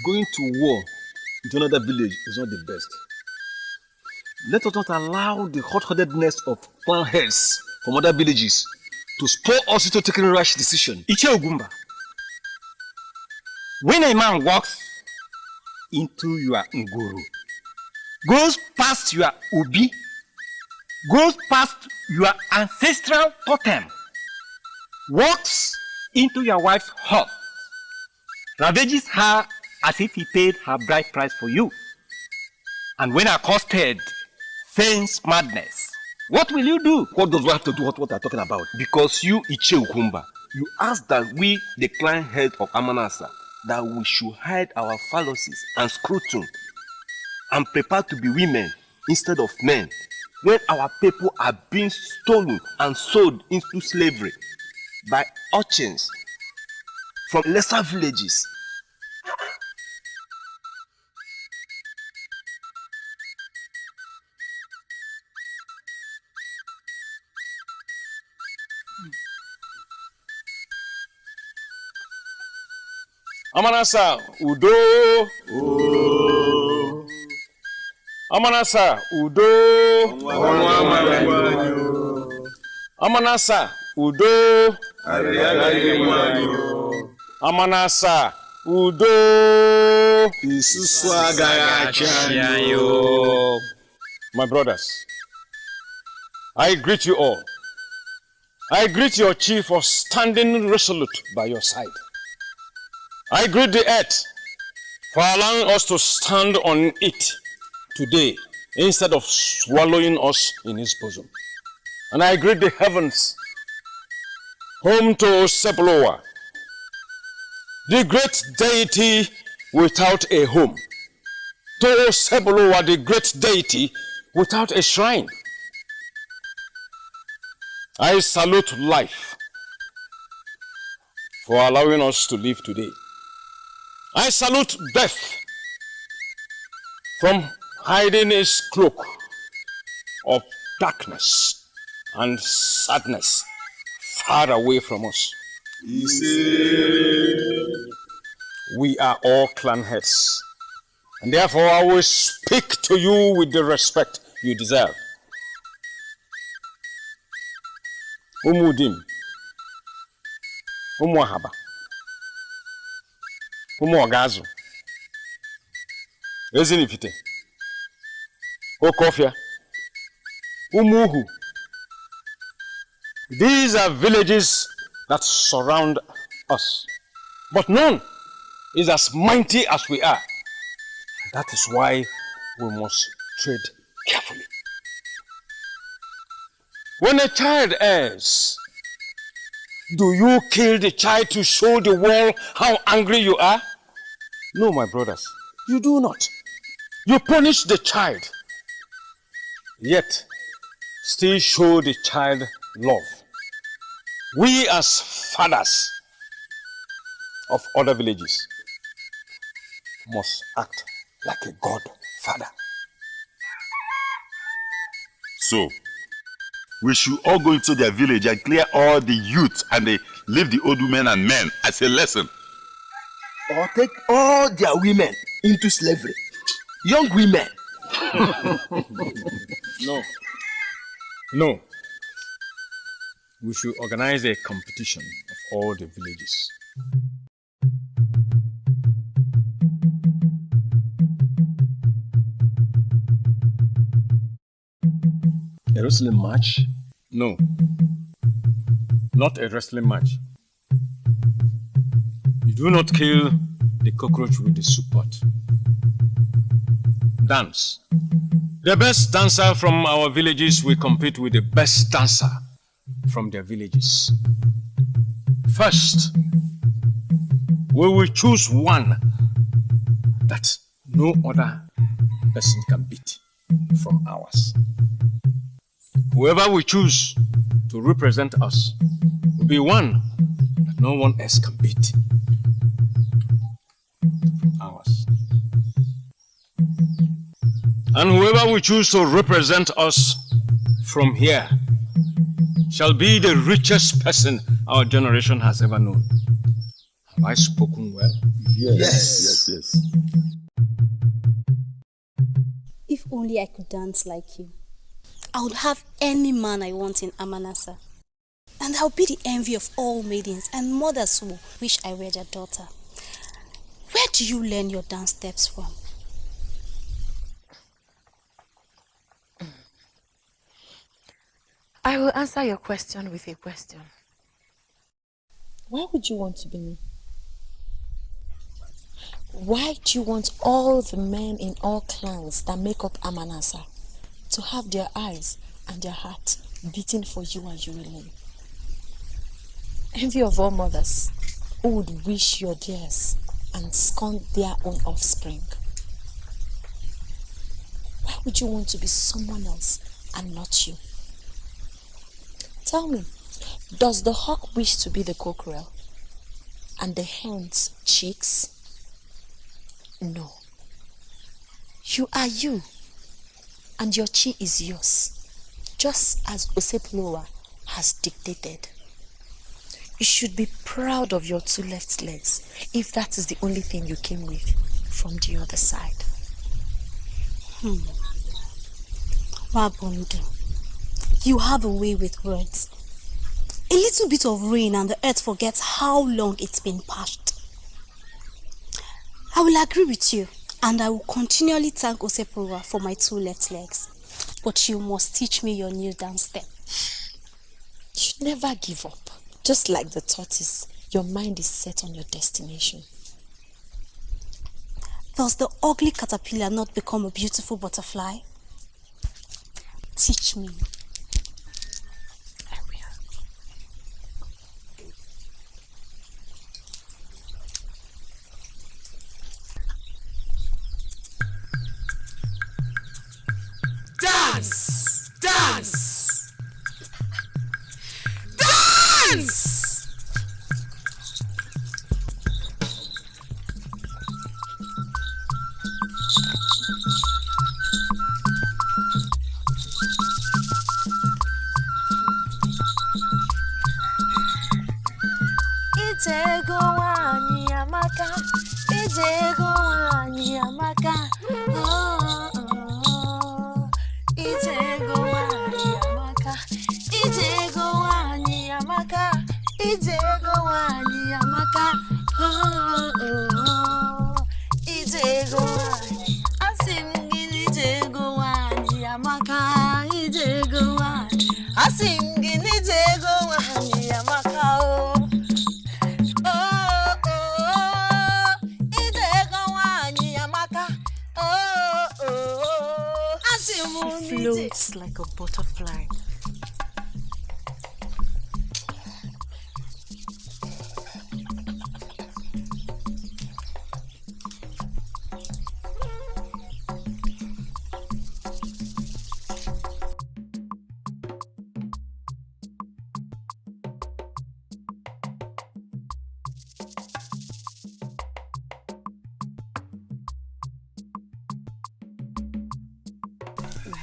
going to war with another village is not the best. Let us not allow the hot-headedness of clan heads from other villages to spur us into taking rash decisions. Iche Ogumba, when a man walks into your nguru, goes past your ubi, goes past your ancestral totem, walks into your wife's hut, ravages her as if he paid her bride price for you, and when accosted, feigns madness, what will you do? What does one have to do with what I'm talking about? Because you, Iche Ogumba, you asked that we, the clan head of Amanasa, that we should hide our fallacies and scrutum and prepare to be women instead of men when our people are being stolen and sold into slavery by urchins from lesser villages. Amanasa, Udo. Amanasa, Udo. Amanasa, Udo. Amanasa, Udo. My brothers, I greet you all. I greet your chief for standing resolute by your side. I greet the earth for allowing us to stand on it today instead of swallowing us in his bosom. And I greet the heavens, home to Sebloa, the great deity without a home, to Sebloa, the great deity without a shrine. I salute life for allowing us to live today. I salute death from hiding his cloak of darkness and sadness far away from us. We are all clan heads, and therefore I will speak to you with the respect you deserve. Umudim, Umuahaba, Umuagazu, Ezinifite, Okofia, Umuhu. These are villages that surround us, but none is as mighty as we are. That is why we must tread carefully. When a child errs, do you kill the child to show the world how angry you are? No, my brothers, you do not. You punish the child, yet still show the child love. We as fathers of other villages must act like a godfather. So, we should all go into their village and clear all the youth and leave the old women and men as a lesson. Or take all their women into slavery. Young women. No. We should organize a competition of all the villages. A wrestling match? No, not a wrestling match. You do not kill the cockroach with the soup pot. Dance. The best dancer from our villages will compete with the best dancer from their villages. First, we will choose one that no other person can beat from ours. Whoever we choose to represent us will be one that no one else can beat from ours. And whoever we choose to represent us from here shall be the richest person our generation has ever known. Have I spoken well? Yes. If only I could dance like you, I would have any man I want in Amanasa. And I'll be the envy of all maidens and mothers who wish I were their daughter. Where do you learn your dance steps from? I will answer your question with a question. Why would you want to be me? Why do you want all the men in all clans that make up Amanasa to have their eyes and their heart beating for you and you alone? Envy of all mothers who would wish your theirs and scorn their own offspring. Why would you want to be someone else and not you? Tell me, does the hawk wish to be the cockerel and the hen's chicks? No. You are you, and your chi is yours, just as Oseploa has dictated. You should be proud of your two left legs if that is the only thing you came with from the other side. Wabundu, you have a way with words. A little bit of rain and the earth forgets how long it's been parched. I will agree with you, and I will continually thank Oseploa for my two left legs. But you must teach me your new dance step. You should never give up. Just like the tortoise, your mind is set on your destination. Does the ugly caterpillar not become a beautiful butterfly? Teach me. I will. Dance! Dance! Dance! Ijego wanyi amaka, ijego wanyi amaka. Oh, oh. Ijego wanyi amaka, ijego wanyi amaka, ijego wanyi amaka. Oh, oh. Ijego wanyi, asingini ijego wanyi amaka, ijego wanyi, asingini ijego wanyi amaka. Oh. She floats like a butterfly.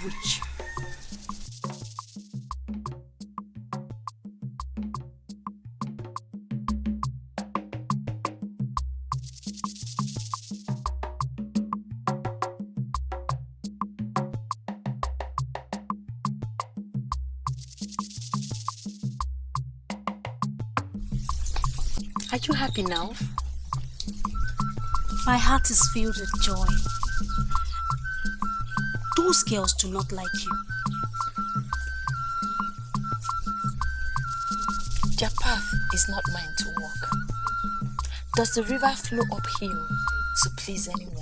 Witch. Are you happy now? My heart is filled with joy. Those girls do not like you. Their path is not mine to walk. Does the river flow uphill to please anyone?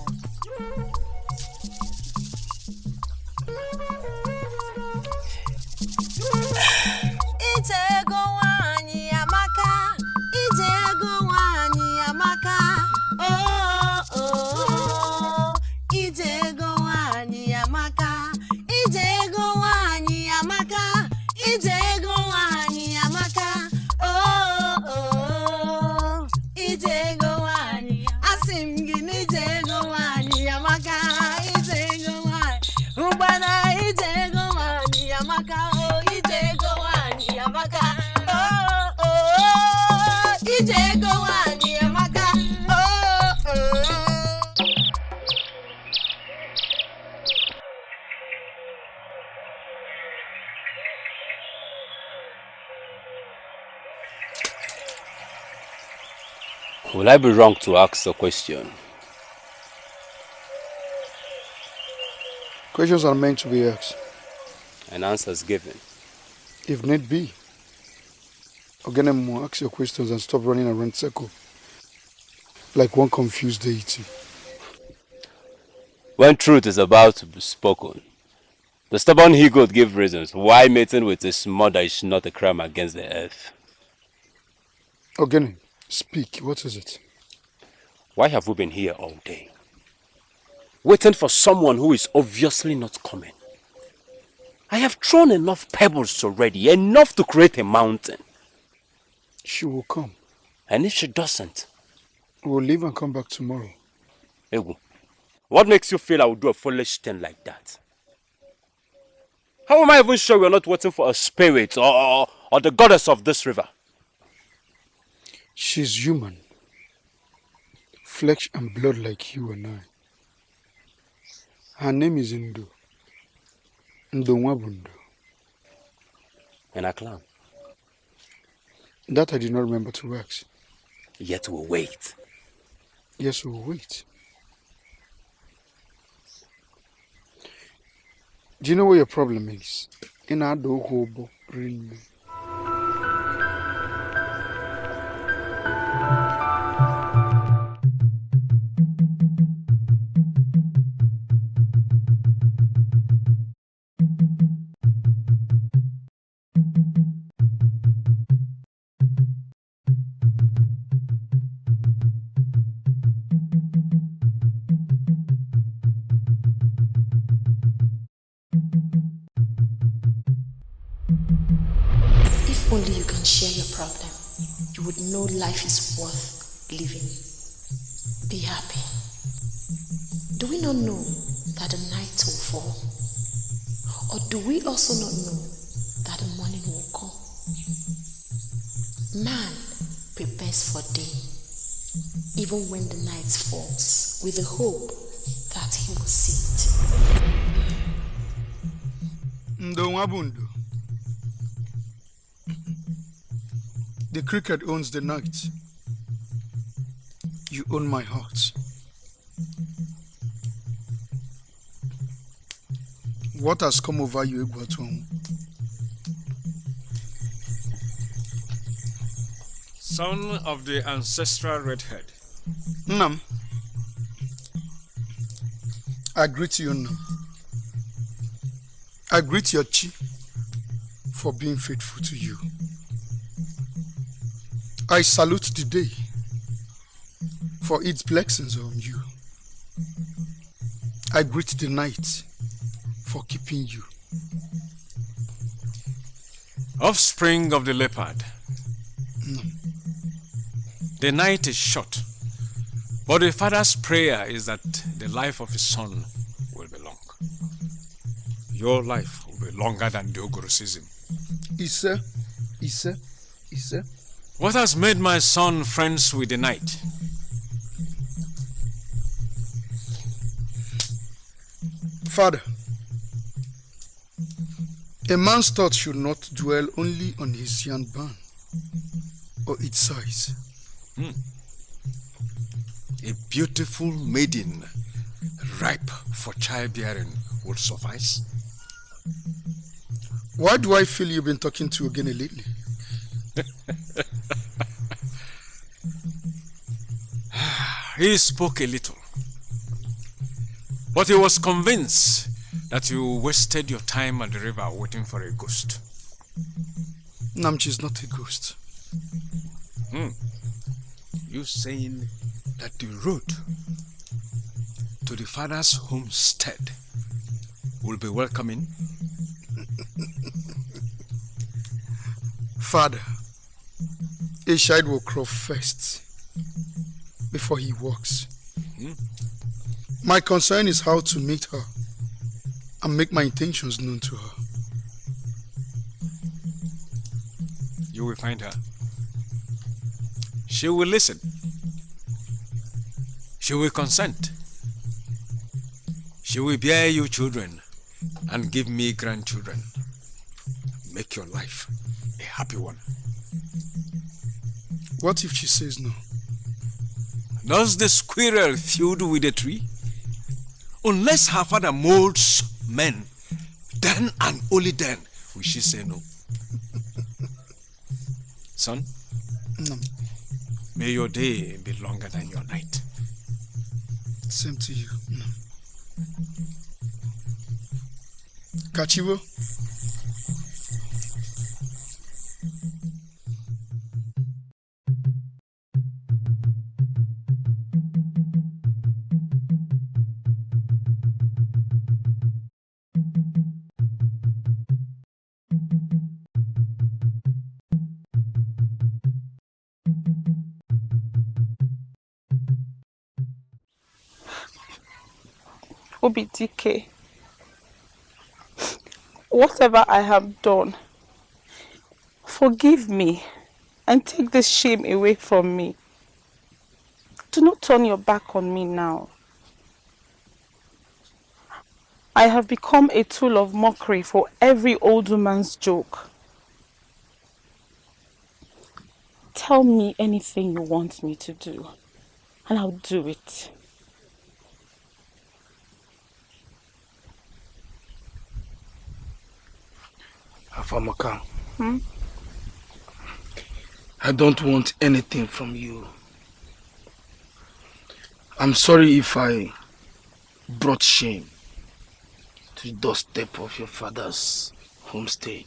Will I be wrong to ask a question? Questions are meant to be asked. And answers given. If need be. Ogenemo, ask your questions and stop running around circle like one confused deity. When truth is about to be spoken, the stubborn he-goat give reasons why mating with his mother is not a crime against the earth. Ogene, speak. What is it? Why have we been here all day? Waiting for someone who is obviously not coming. I have thrown enough pebbles already, enough to create a mountain. She will come. And if she doesn't? We'll leave and come back tomorrow. Egu, what makes you feel I would do a foolish thing like that? How am I even sure we're not waiting for a spirit or the goddess of this river? She's human. Flesh and blood like you and I. Her name is Ndo. Ndonwabundo. And a clan? That I did not remember to ask. Yet we'll wait. Yes, we'll wait. Do you know what your problem is? In our dogo ring. If only you can share your problem, you would know life is worth living. Be happy. Do we not know that the night will fall? Or do we also not know that the morning will come? Man prepares for day, even when the night falls, with the hope that he will see it. Ndonwabundo. The cricket owns the night. You own my heart. What has come over you, Egwaton? Son of the ancestral redhead. Nam. I greet you, Nam. I greet your chi for being faithful to you. I salute the day for its blessings on you. I greet the night for keeping you. Offspring of the leopard. No. The night is short, but the father's prayer is that the life of his son will be long. Your life will be longer than the Ogoro season. Ise. What has made my son friends with the night? Father, a man's thoughts should not dwell only on his young barn or its size. A beautiful maiden, ripe for childbearing, would suffice. Why do I feel you've been talking to Ogene lately? He spoke a little, but he was convinced that you wasted your time at the river waiting for a ghost. Namchi is not a ghost. You saying that the road to the father's homestead will be welcoming? Father, a child will crawl first before he walks. My concern is how to meet her and make my intentions known to her. You will find her. She will listen. She will consent. She will bear you children and give me grandchildren. Make your life a happy one. What if she says no? Does the squirrel feud with the tree? Unless her father molds men, then and only then will she say no. Son, No. may your day be longer than your night. Same to you. No. Kachivo? OBTK, whatever I have done, forgive me and take this shame away from me. Do not turn your back on me now. I have become a tool of mockery for every old woman's joke. Tell me anything you want me to do, and I'll do it. Afamaka, I don't want anything from you. I'm sorry if I brought shame to the doorstep of your father's homestead.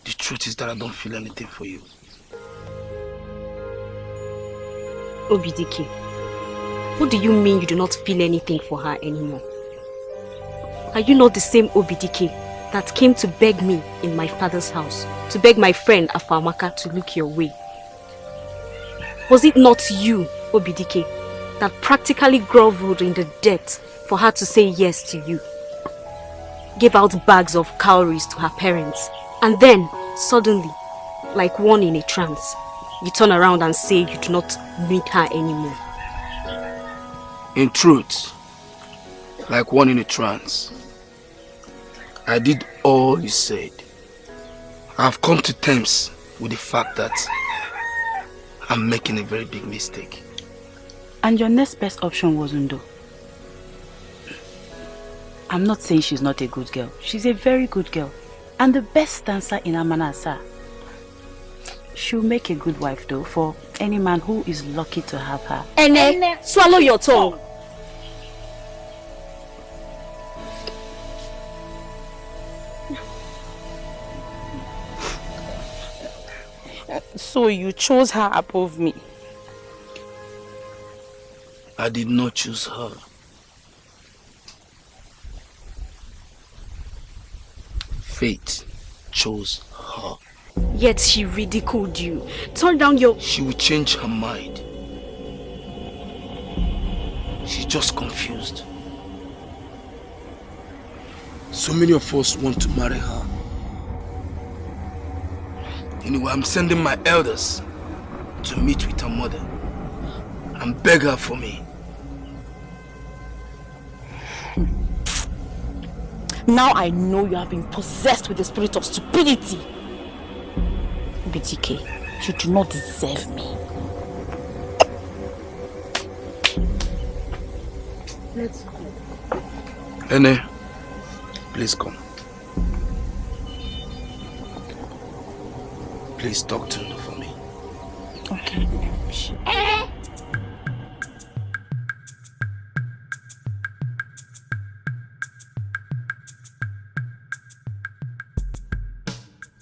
The truth is that I don't feel anything for you. Obidike, what do you mean you do not feel anything for her anymore? Are you not the same Obidike that came to beg me in my father's house, to beg my friend Afamaka to look your way? Was it not you, Obidike, that practically groveled in the dirt for her to say yes to you? Gave out bags of cowries to her parents, and then, suddenly, like one in a trance, you turn around and say you do not need her anymore. In truth, like one in a trance, I did all you said. I've come to terms with the fact that I'm making a very big mistake. And your next best option was Undo. I'm not saying she's not a good girl. She's a very good girl. And the best dancer in Amanasa. She'll make a good wife though for any man who is lucky to have her. Ene, swallow your tongue. So you chose her above me? I did not choose her. Fate chose her. Yet she ridiculed you. Turn down your... She will change her mind. She's just confused. So many of us want to marry her. Anyway, I'm sending my elders to meet with her mother and beg her for me. Now I know you have been possessed with the spirit of stupidity. BTK, you do not deserve me. Let's go. Ene, please come. Please talk to her for me. Okay.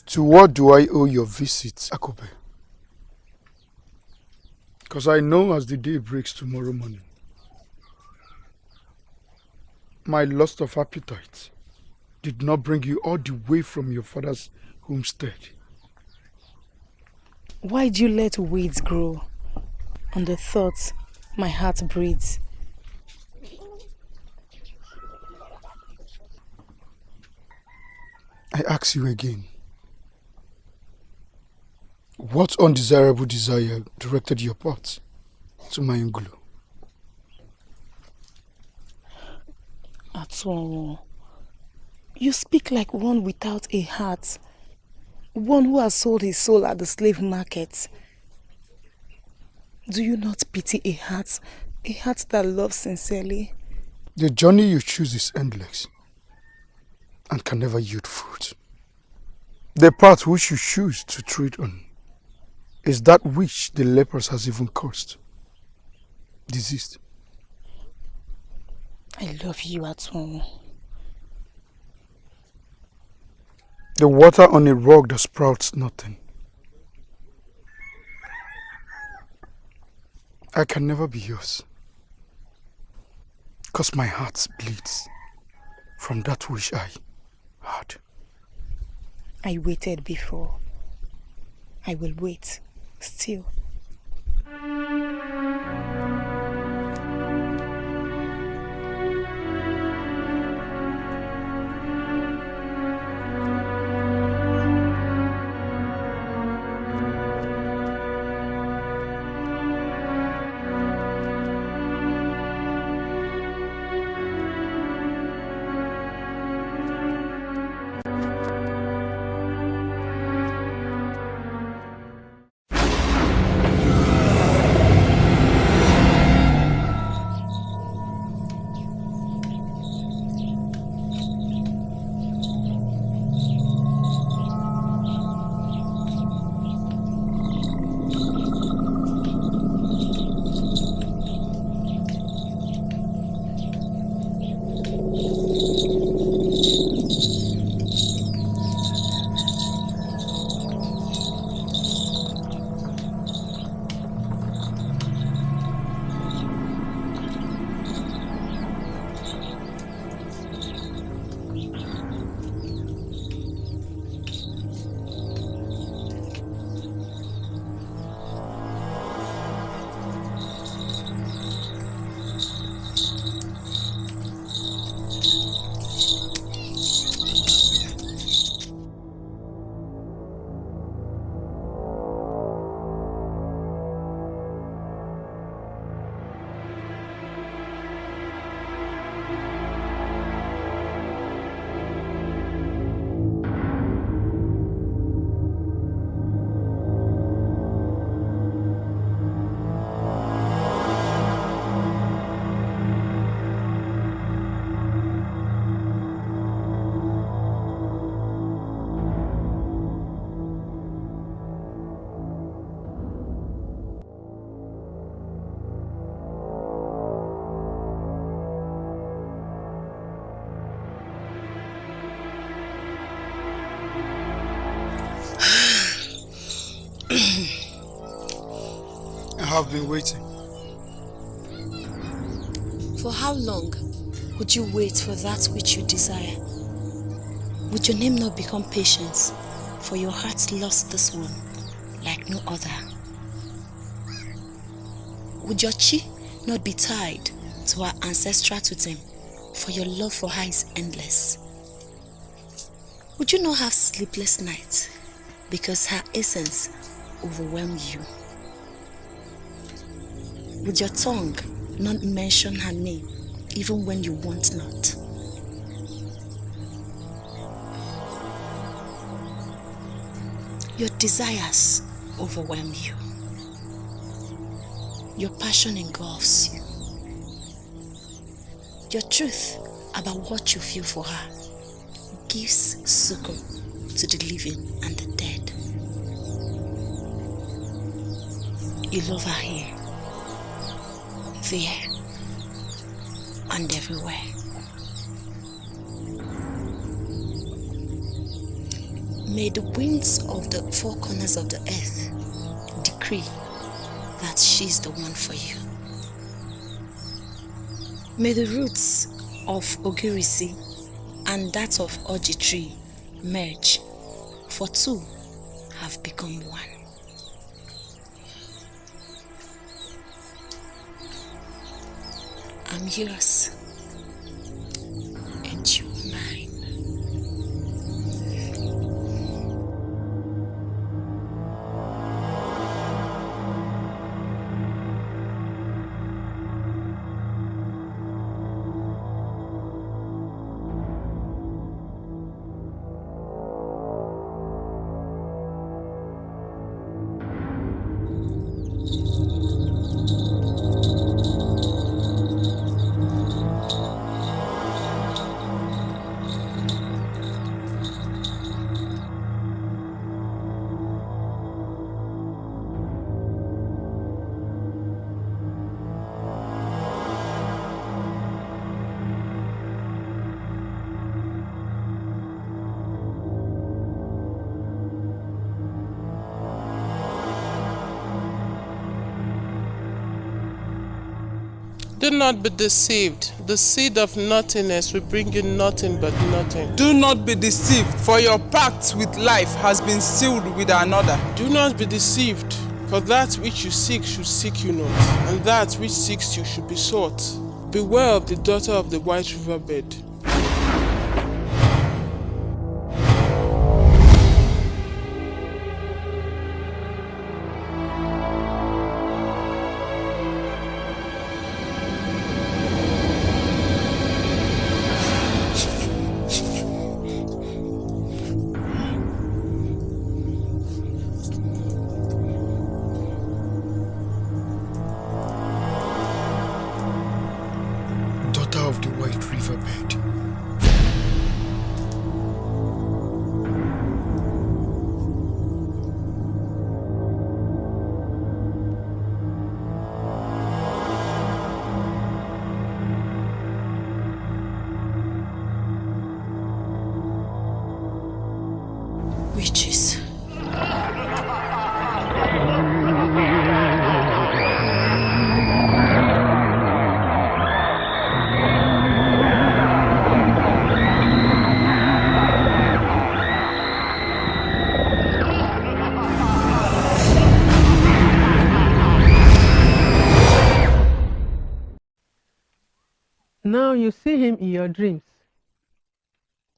To what do I owe your visit, Akobe? Because I know as the day breaks tomorrow morning, my loss of appetite did not bring you all the way from your father's homestead. Why'd you let weeds grow on the thoughts my heart breeds? I ask you again. What undesirable desire directed your path to my Ngulu? Atworo, you speak like one without a heart. One who has sold his soul at the slave market. Do you not pity a heart that loves sincerely? The journey you choose is endless and can never yield fruit. The path which you choose to tread on is that which the lepers has even caused. Diseased. I love you at home. The water on a rock that sprouts nothing. I can never be yours. 'Cause my heart bleeds from that which I had. I waited before. I will wait still. I have been waiting. For how long would you wait for that which you desire? Would your name not become Patience, for your heart lost this one like no other? Would your chi not be tied to her ancestral totem, for your love for her is endless? Would you not have sleepless nights because her essence overwhelm you? Would your tongue not mention her name even when you want not? Your desires overwhelm you. Your passion engulfs you. Your truth about what you feel for her gives succor to the living and the dead. You love her here, there, and everywhere. May the winds of the four corners of the earth decree that she's the one for you. May the roots of Ogirisi and that of Oji tree merge, for two have become one. I'm yours, and you're mine. Do not be deceived. The seed of nothingness will bring you nothing but nothing. Do not be deceived, for your pact with life has been sealed with another. Do not be deceived, for that which you seek should seek you not, and that which seeks you should be sought. Beware of the daughter of the white riverbed. Witches. Now you see him in your dreams.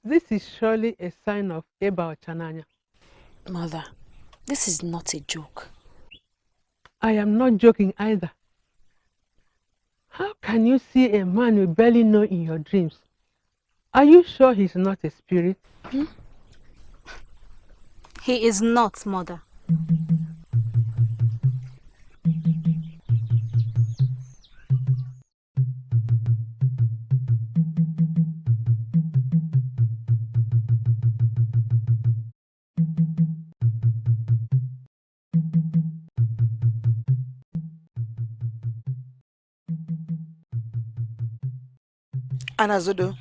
This is surely a sign of Eba Ochananya. Mother, this is not a joke. I am not joking either. How can you see a man you barely know in your dreams? Are you sure he's not a spirit? He is not, Mother. Anazodo.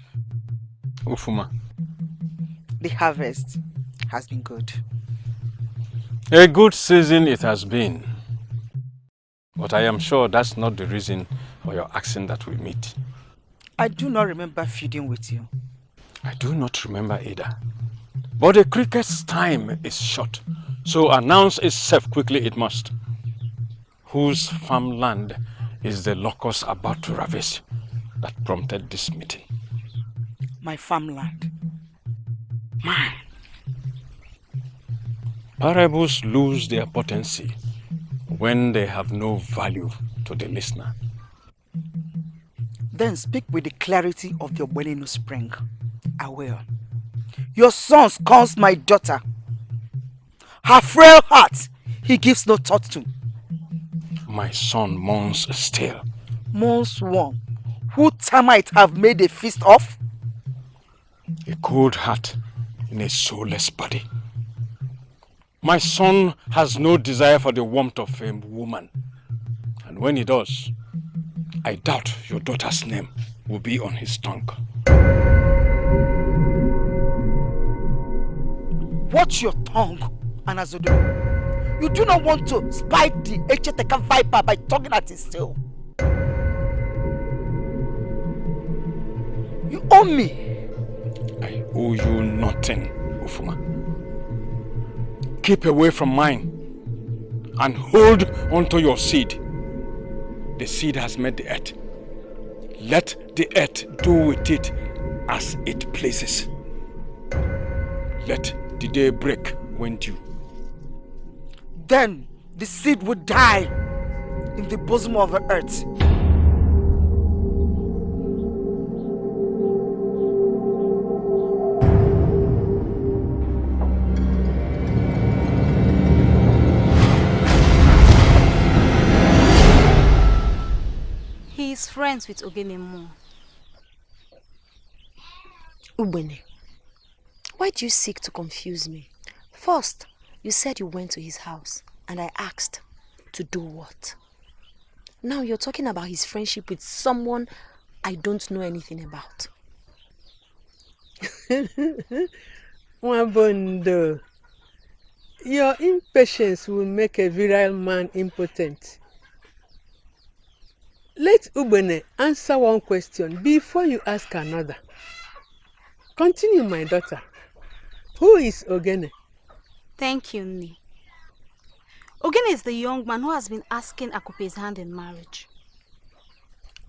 Ufuma. The harvest has been good. A good season it has been. But I am sure that's not the reason for your asking that we meet. I do not remember feuding with you. I do not remember either. But the cricket's time is short, so announce itself quickly it must. Whose farmland is the locust about to ravish that prompted this meeting? My farmland. Mine. Parables lose their potency when they have no value to the listener. Then speak with the clarity of your Wenenu spring. I will. Your son scorns my daughter. Her frail heart he gives no thought to. My son mourns still. Mourns one who termites have made a feast of? A cold heart in a soulless body. My son has no desire for the warmth of a woman. And when he does, I doubt your daughter's name will be on his tongue. Watch your tongue, Anazodo. You do not want to spite the Echeteka viper by tugging at his tail. You owe me. I owe you nothing, Ufuma. Keep away from mine and hold onto your seed. The seed has met the earth. Let the earth do with it as it pleases. Let the day break when due. Then the seed would die in the bosom of the earth. He is friends with Ogenemo. Ubene, why do you seek to confuse me? First, you said you went to his house, and I asked, to do what? Now you're talking about his friendship with someone I don't know anything about. Wabondo, your impatience will make a virile man impotent. Let Ubene answer one question before you ask another. Continue, my daughter. Who is Ogene? Thank you, Nni. Ogene is the young man who has been asking Akupe's hand in marriage.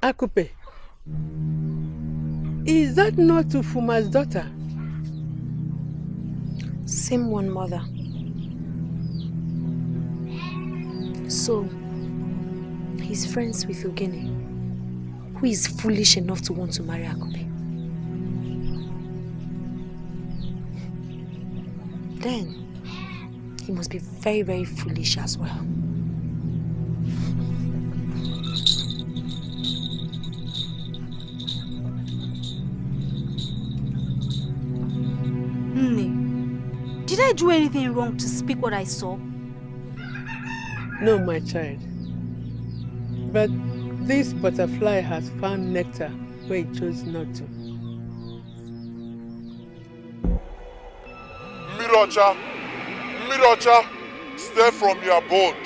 Akupe? Is that not Ufuma's daughter? Same one, mother. So, he's friends with Ogene, who is foolish enough to want to marry Akupe. Then, he must be very, very foolish as well. Nni, did I do anything wrong to speak what I saw? No, my child. But this butterfly has found nectar where it chose not to. Mirocha, stir from your abode,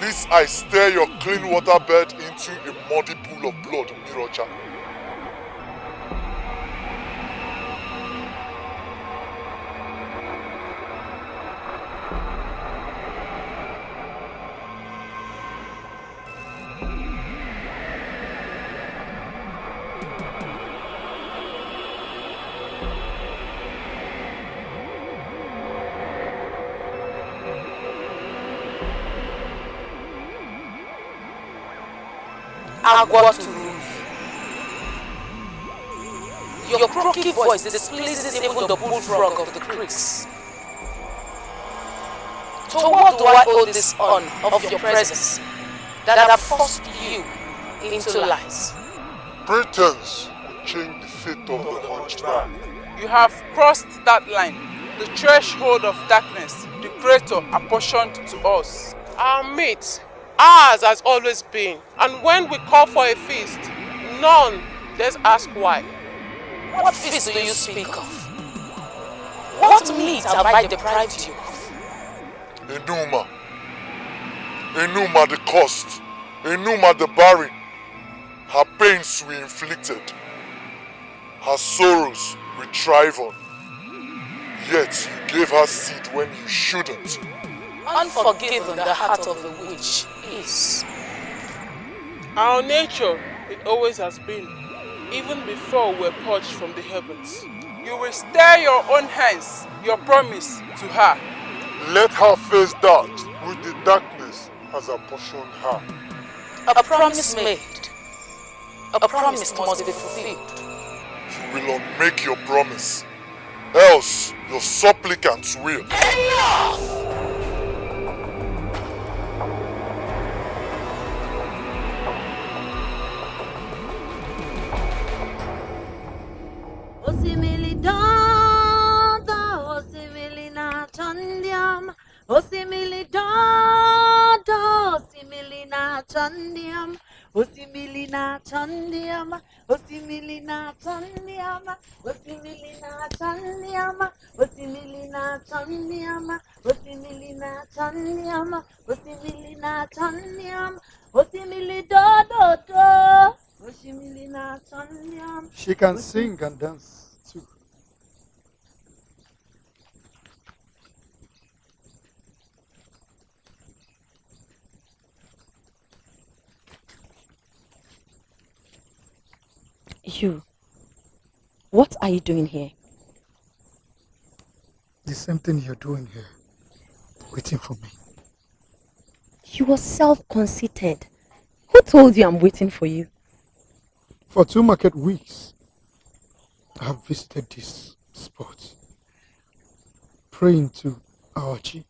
lest I stir your clean water bed into a muddy pool of blood, Mirocha. Your croaky voice displeases even the bullfrog of the creeks. To what do I owe this honor of your presence that have forced you into lies? Pretense will change the fate of the hunchback. You have crossed that line, the threshold of darkness the Creator apportioned to us. Our mate, ours has always been, and when we call for a feast, none dares ask why. What feast do you speak of? What meat have I deprived you of? Enuma the cost, Enuma the barren. Her pains we inflicted, her sorrows we thrive on. Yet you gave her seed when you shouldn't. Unforgiven the heart of the witch is. Our nature, it always has been, even before we're purged from the heavens. You will stir your own hands, your promise to her. Let her face that with the darkness has apportioned her. A promise made. A promise must be fulfilled. You will not make your promise, else your supplicants will. Enough! Osimili dada, osimili na chandiam. Osimili dada, osimili na chandiam. Osimili na chandiam. Osimili na chandiam. Osimili na chandiam. Osimili na chandiam. Osimili na chandiam. Osimili na chandiam. Osimili dada. She can sing and dance too. You, what are you doing here? The same thing you're doing here, waiting for me. You are self-conceited. Who told you I'm waiting for you? For 2 market weeks, I have visited this spot, praying to Awachi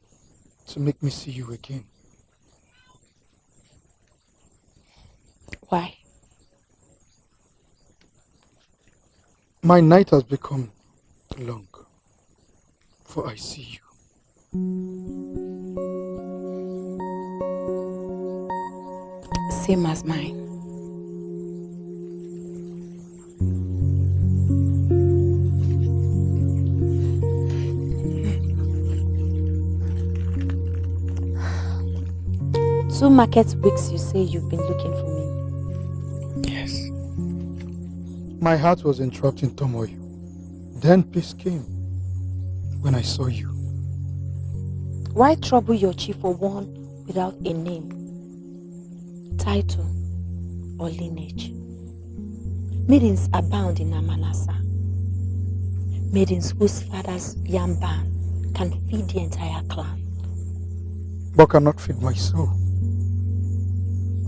to make me see you again. Why? My night has become long, for I see you. Same as mine. Two market weeks you say you've been looking for me. My heart was entrapped in turmoil. Then peace came when I saw you. Why trouble your chief for one without a name, title, or lineage? Maidens abound in Amanasa. Maidens whose father's yam ban can feed the entire clan. But cannot feed my soul.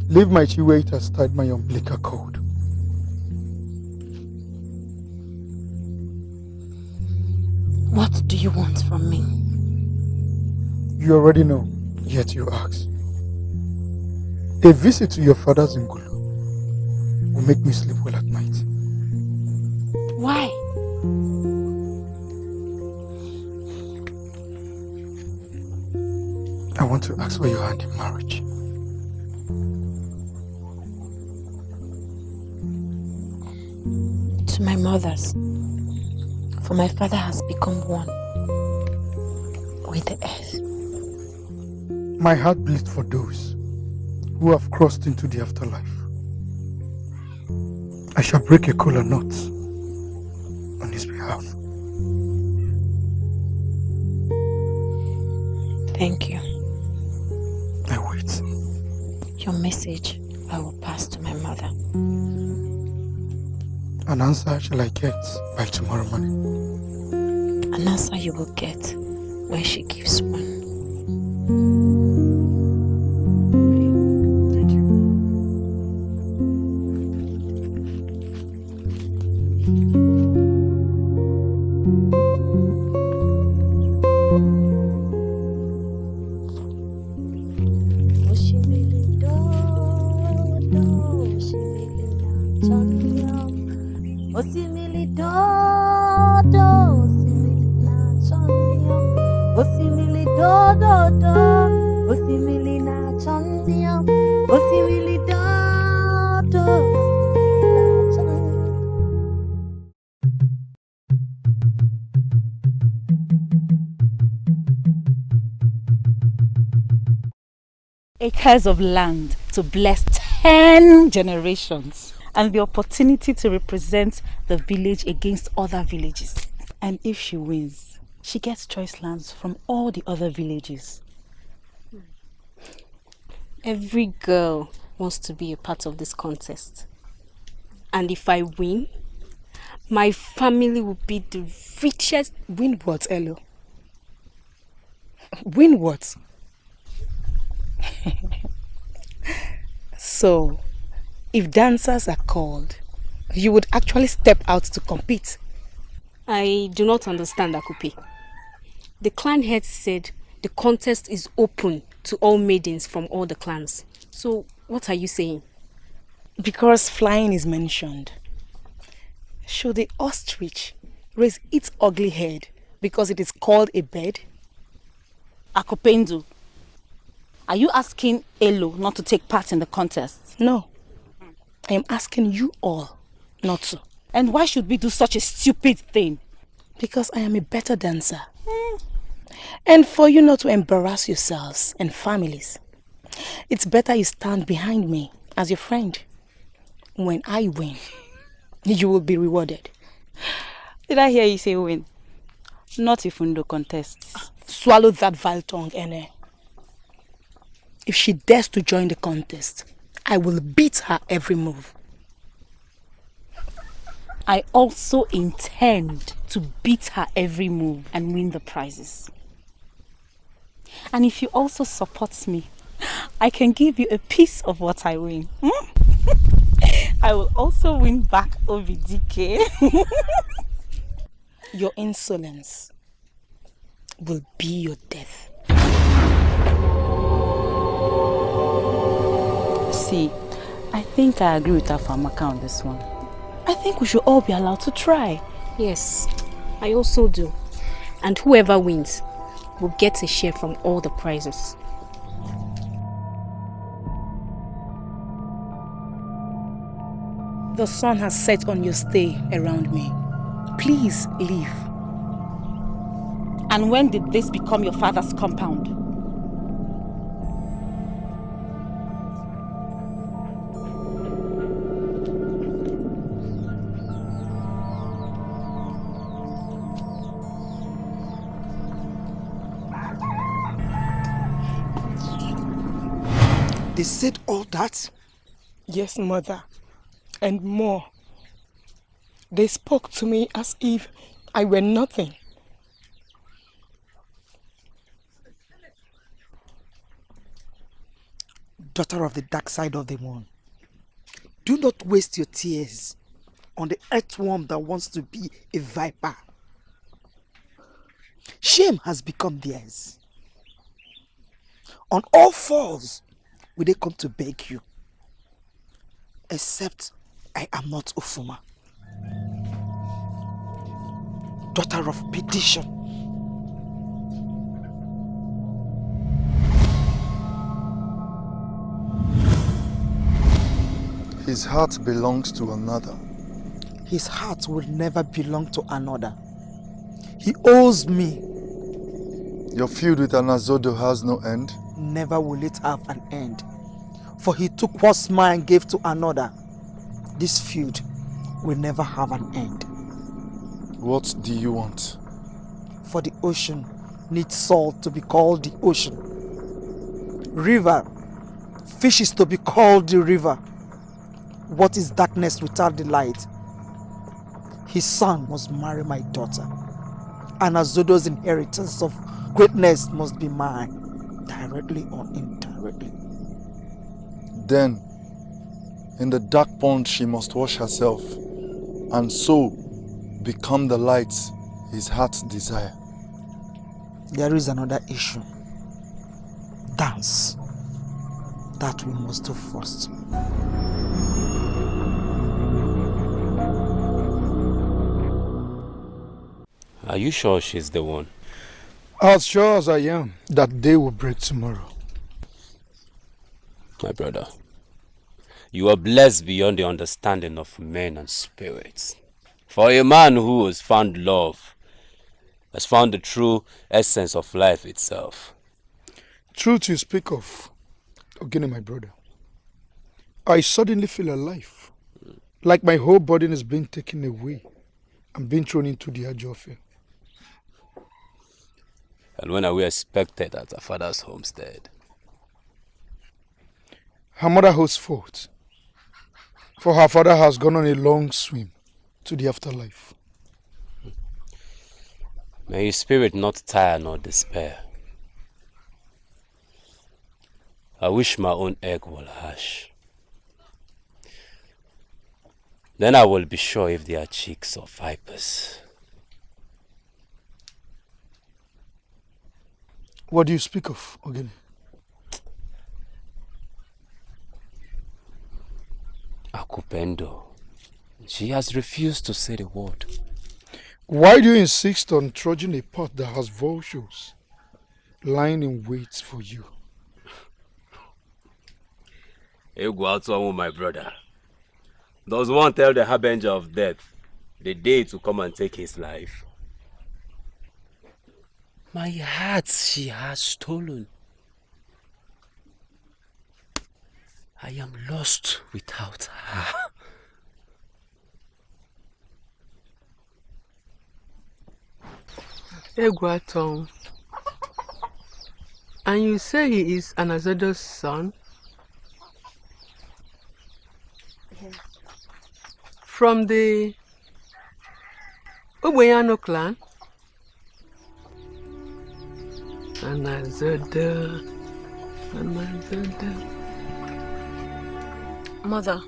Leave my chief where it has tied my umbilical cord. What do you want from me? You already know, yet you ask. A visit to your father's Ngulu will make me sleep well at night. Why? I want to ask for your hand in marriage. To my mother's, for my father has become one with the earth. My heart bleeds for those who have crossed into the afterlife. I shall break a kola knot on his behalf. Thank you. I wait. Your message I will pass to my mother. An answer shall I get by tomorrow morning? An answer you will get when she gives one. Acres of land to bless 10 generations, and the opportunity to represent the village against other villages. And if she wins, she gets choice lands from all the other villages. Every girl wants to be a part of this contest. And if I win, my family will be the richest. Win what, Elo? Win what? So, if dancers are called, you would actually step out to compete? I do not understand, Akupe. The clan head said the contest is open to all maidens from all the clans. So, what are you saying? Because flying is mentioned. Should the ostrich raise its ugly head because it is called a bird? Akopendu, are you asking Elo not to take part in the contest? No. I am asking you all not to. And why should we do such a stupid thing? Because I am a better dancer. And for you not to embarrass yourselves and families, it's better you stand behind me as your friend. When I win, you will be rewarded. Did I hear you say win? Not if Undo contests. Swallow that vile tongue, Ene. If she dares to join the contest, I will beat her every move. I also intend to beat her every move and win the prizes. And if you also support me, I can give you a piece of what I win. I will also win back Obidike. Your insolence will be your death. See, I think I agree with Afamaka on this one. I think we should all be allowed to try. Yes, I also do. And whoever wins will get a share from all the prizes. The sun has set on your stay around me. Please leave. And when did this become your father's compound? They said all that? Yes, mother. And more. They spoke to me as if I were nothing. Daughter of the dark side of the moon, do not waste your tears on the earthworm that wants to be a viper. Shame has become theirs. On all fours will they come to beg you. Except I am not Ufuma. Daughter of perdition. His heart belongs to another. His heart will never belong to another. He owes me. Your feud with Anazodo has no end? Never will it have an end. For he took what's mine and gave to another. This feud will never have an end. What do you want? For the ocean needs salt to be called the ocean. River, fishes to be called the river. What is darkness without the light? His son must marry my daughter. And Azodo's inheritance of greatness must be mine, directly or indirectly. Then, in the dark pond she must wash herself, and so become the light his heart's desire. There is another issue. Dance. That we must do first. Are you sure she's the one? As sure as I am that day will break tomorrow. My brother, you are blessed beyond the understanding of men and spirits. For a man who has found love, has found the true essence of life itself. Truth you speak of, Ogene, my brother. I suddenly feel alive. Like my whole burden is being taken away and being thrown into the Ajofia. And when are we expected at her father's homestead? Her mother holds forth, for her father has gone on a long swim to the afterlife. May his spirit not tire nor despair. I wish my own egg will hatch. Then I will be sure if they are chicks or vipers. What do you speak of, Ogene? Akupendo. She has refused to say the word. Why do you insist on trudging a path that has vultures lying in wait for you? Egwaltu, my brother. Does one tell the harbinger of death the day to come and take his life? My heart she has stolen. I am lost without her. Egwaltu. And you say he is Anazodo's son? Yes. From the Ubeyano clan? Anazodo. Mother,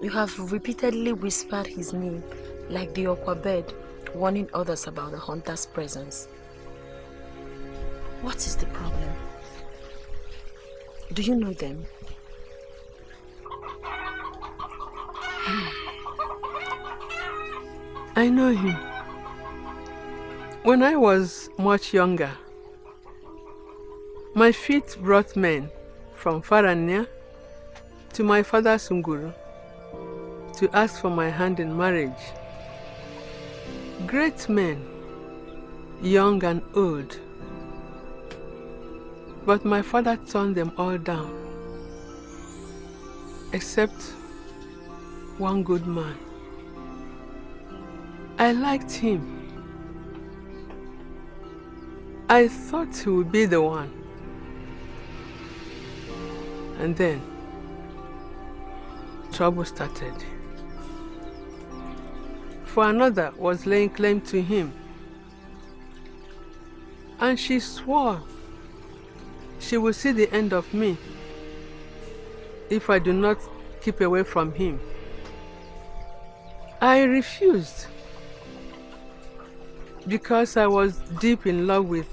you have repeatedly whispered his name like the aqua bird, warning others about the hunter's presence. What is the problem? Do you know them? I know him. When I was much younger, my feet brought men from far and near to my father's Unguru to ask for my hand in marriage. Great men, young and old. But my father turned them all down, except one good man. I liked him. I thought he would be the one. And then trouble started. For another was laying claim to him, and she swore she will see the end of me if I do not keep away from him. I refused because I was deep in love with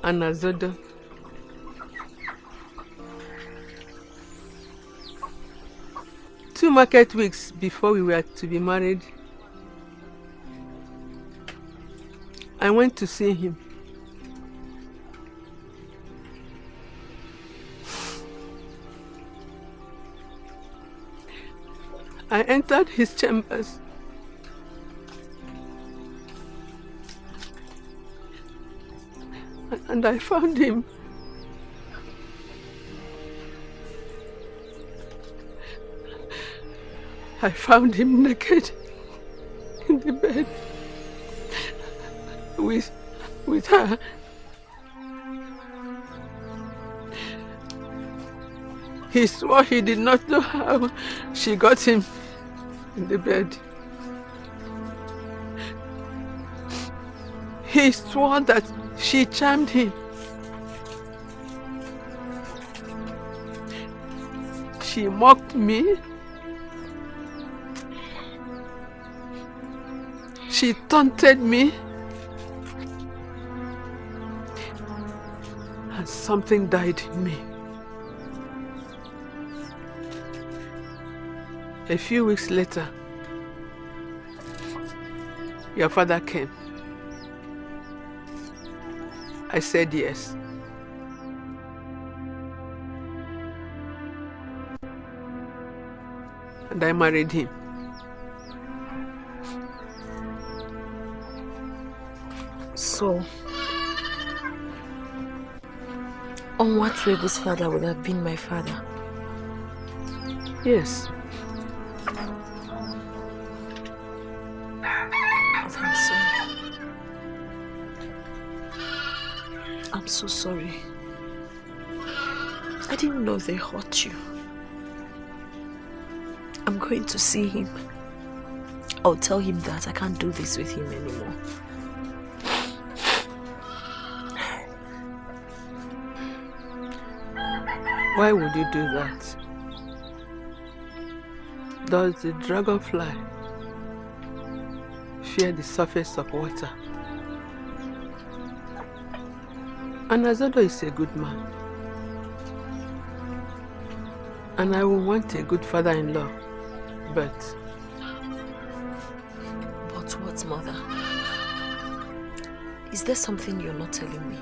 Anazodo. Two market weeks before we were to be married, I went to see him. I entered his chambers. And I found him. I found him naked in the bed with her. He swore he did not know how she got him in the bed. He swore that she charmed him. She mocked me. She taunted me. And something died in me. A few weeks later, your father came. I said yes. And I married him. So, Onwatwebu's father would have been my father? Yes. I'm so sorry. I didn't know they hurt you. I'm going to see him. I'll tell him that I can't do this with him anymore. Why would you do that? Does the dragonfly fear the surface of water? Anazodo is a good man. And I will want a good father-in-law. But what, Mother? Is there something you're not telling me?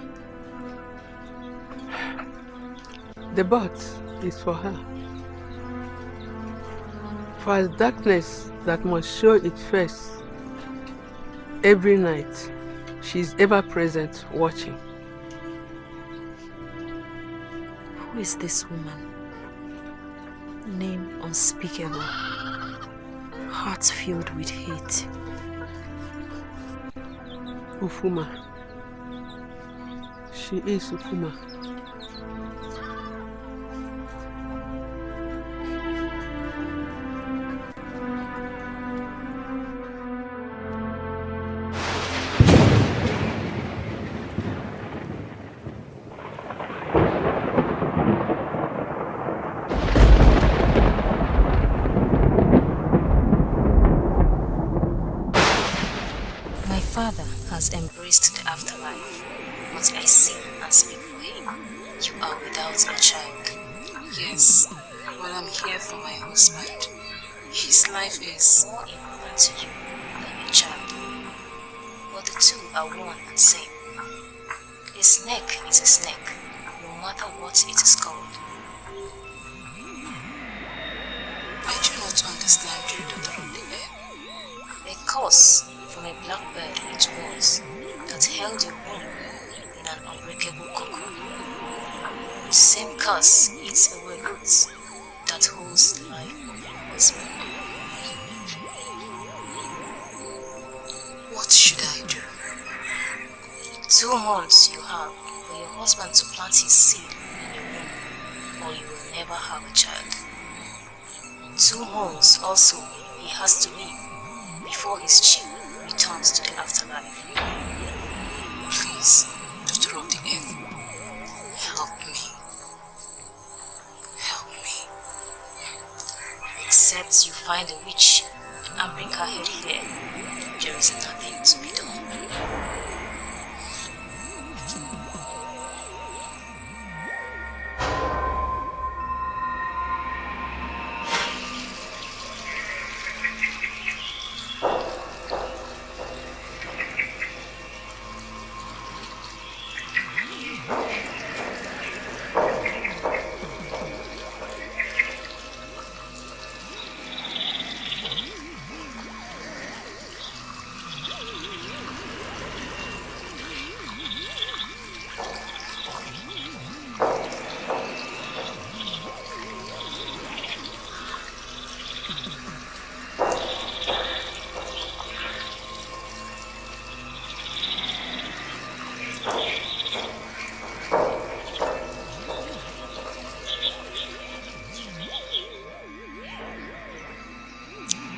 The but is for her. For as darkness that must show its face every night, she is ever present watching. Who is this woman? Name unspeakable, heart filled with hate. Ufuma. She is Ufuma. Has embraced the afterlife, but I see and speak for him. You are without a child. Yes, but I'm here for my husband. His life is more important to you than a child. But the two are one and same. A snake is a snake, no matter what it is called. I do not understand you, daughter of the air. A curse from a blackbird it was that held your womb in an unbreakable cocoon. The same curse eats away roots that holds the life of your husband. What should I do? 2 months you have for your husband to plant his seed in your womb, or you will never never have a child. 2 months also he has to live before his chief returns to the afterlife. Please, daughter of the earth, help me. Help me. Except you find a witch and bring her head here, there is nothing to be done.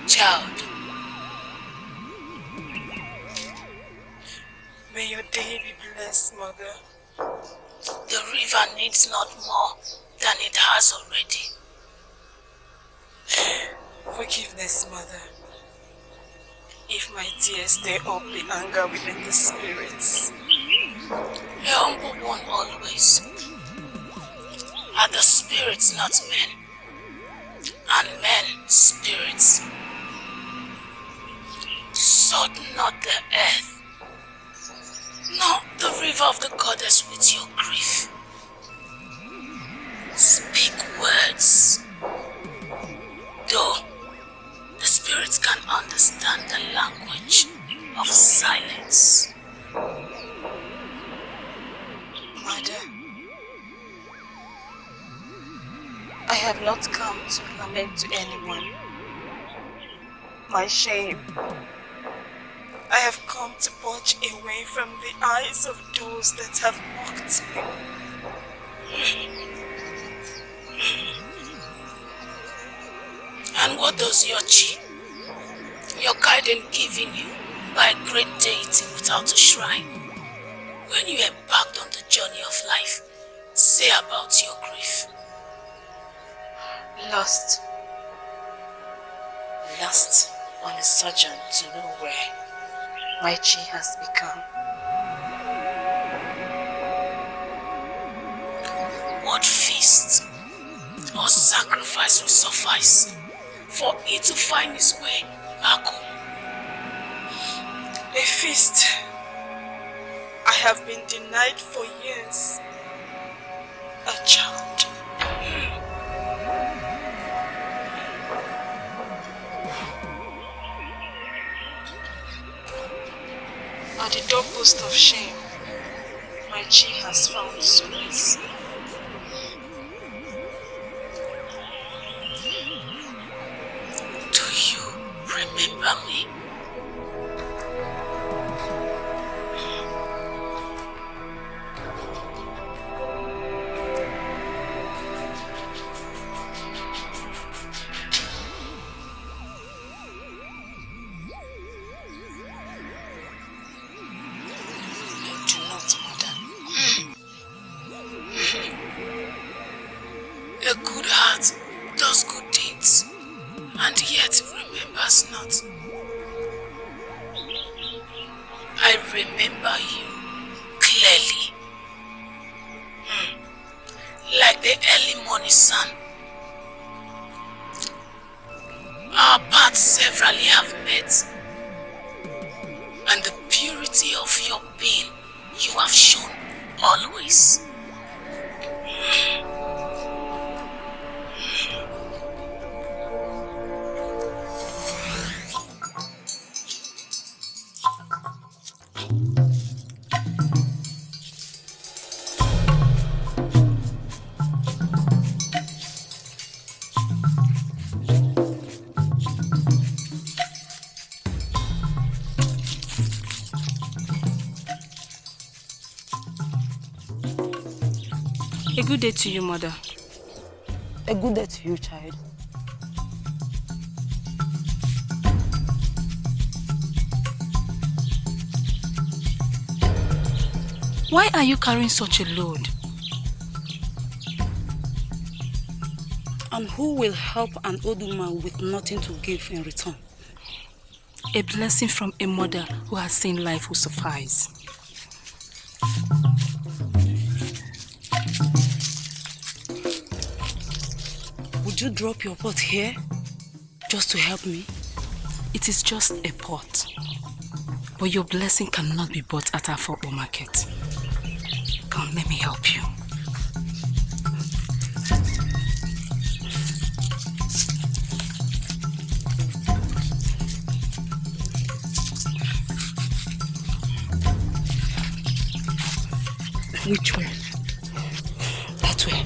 Child, may your day be blessed, Mother. The river needs not more than it has already. Forgiveness, Mother, if my tears stir up the anger within the spirits. A humble one always. Are the spirits not men? And men spirits. Sought not the earth, nor the river of the goddess with your grief. Speak words. Though the spirits can understand the language of silence. Mother, I have not come to lament to anyone. My shame. I have come to purge away from the eyes of those that have mocked me. And what does your chi, your guidance giving you by a great deity without a shrine, when you embarked on the journey of life, say about your grief? Lost on a sojourn to nowhere, my chi has become. What feast or sacrifice will suffice for it to find its way back home? A feast I have been denied for years. A child. At the doorpost of shame, my chi has found solace. Do you remember me? A good heart does good deeds, and yet remembers not. I remember you clearly, like the early morning sun. Our paths severally have met, and the purity of your being you have shown always. A good day to you, Mother. A good day to you, child. Why are you carrying such a load? And who will help an old woman with nothing to give in return? A blessing from a mother who has seen life will suffice. Would you drop your pot here just to help me? It is just a pot. But your blessing cannot be bought at AFOREVO market. Come, let me help you. Which way? That way.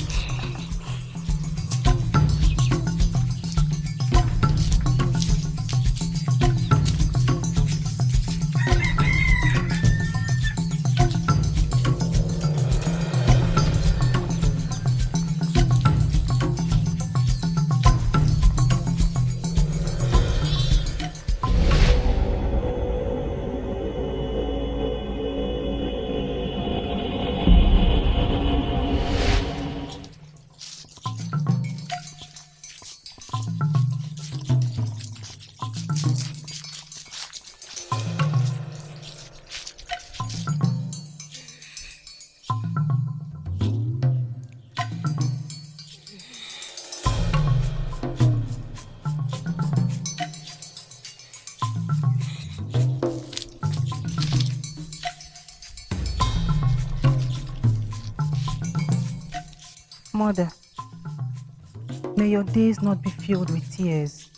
Mother, may your days not be filled with tears.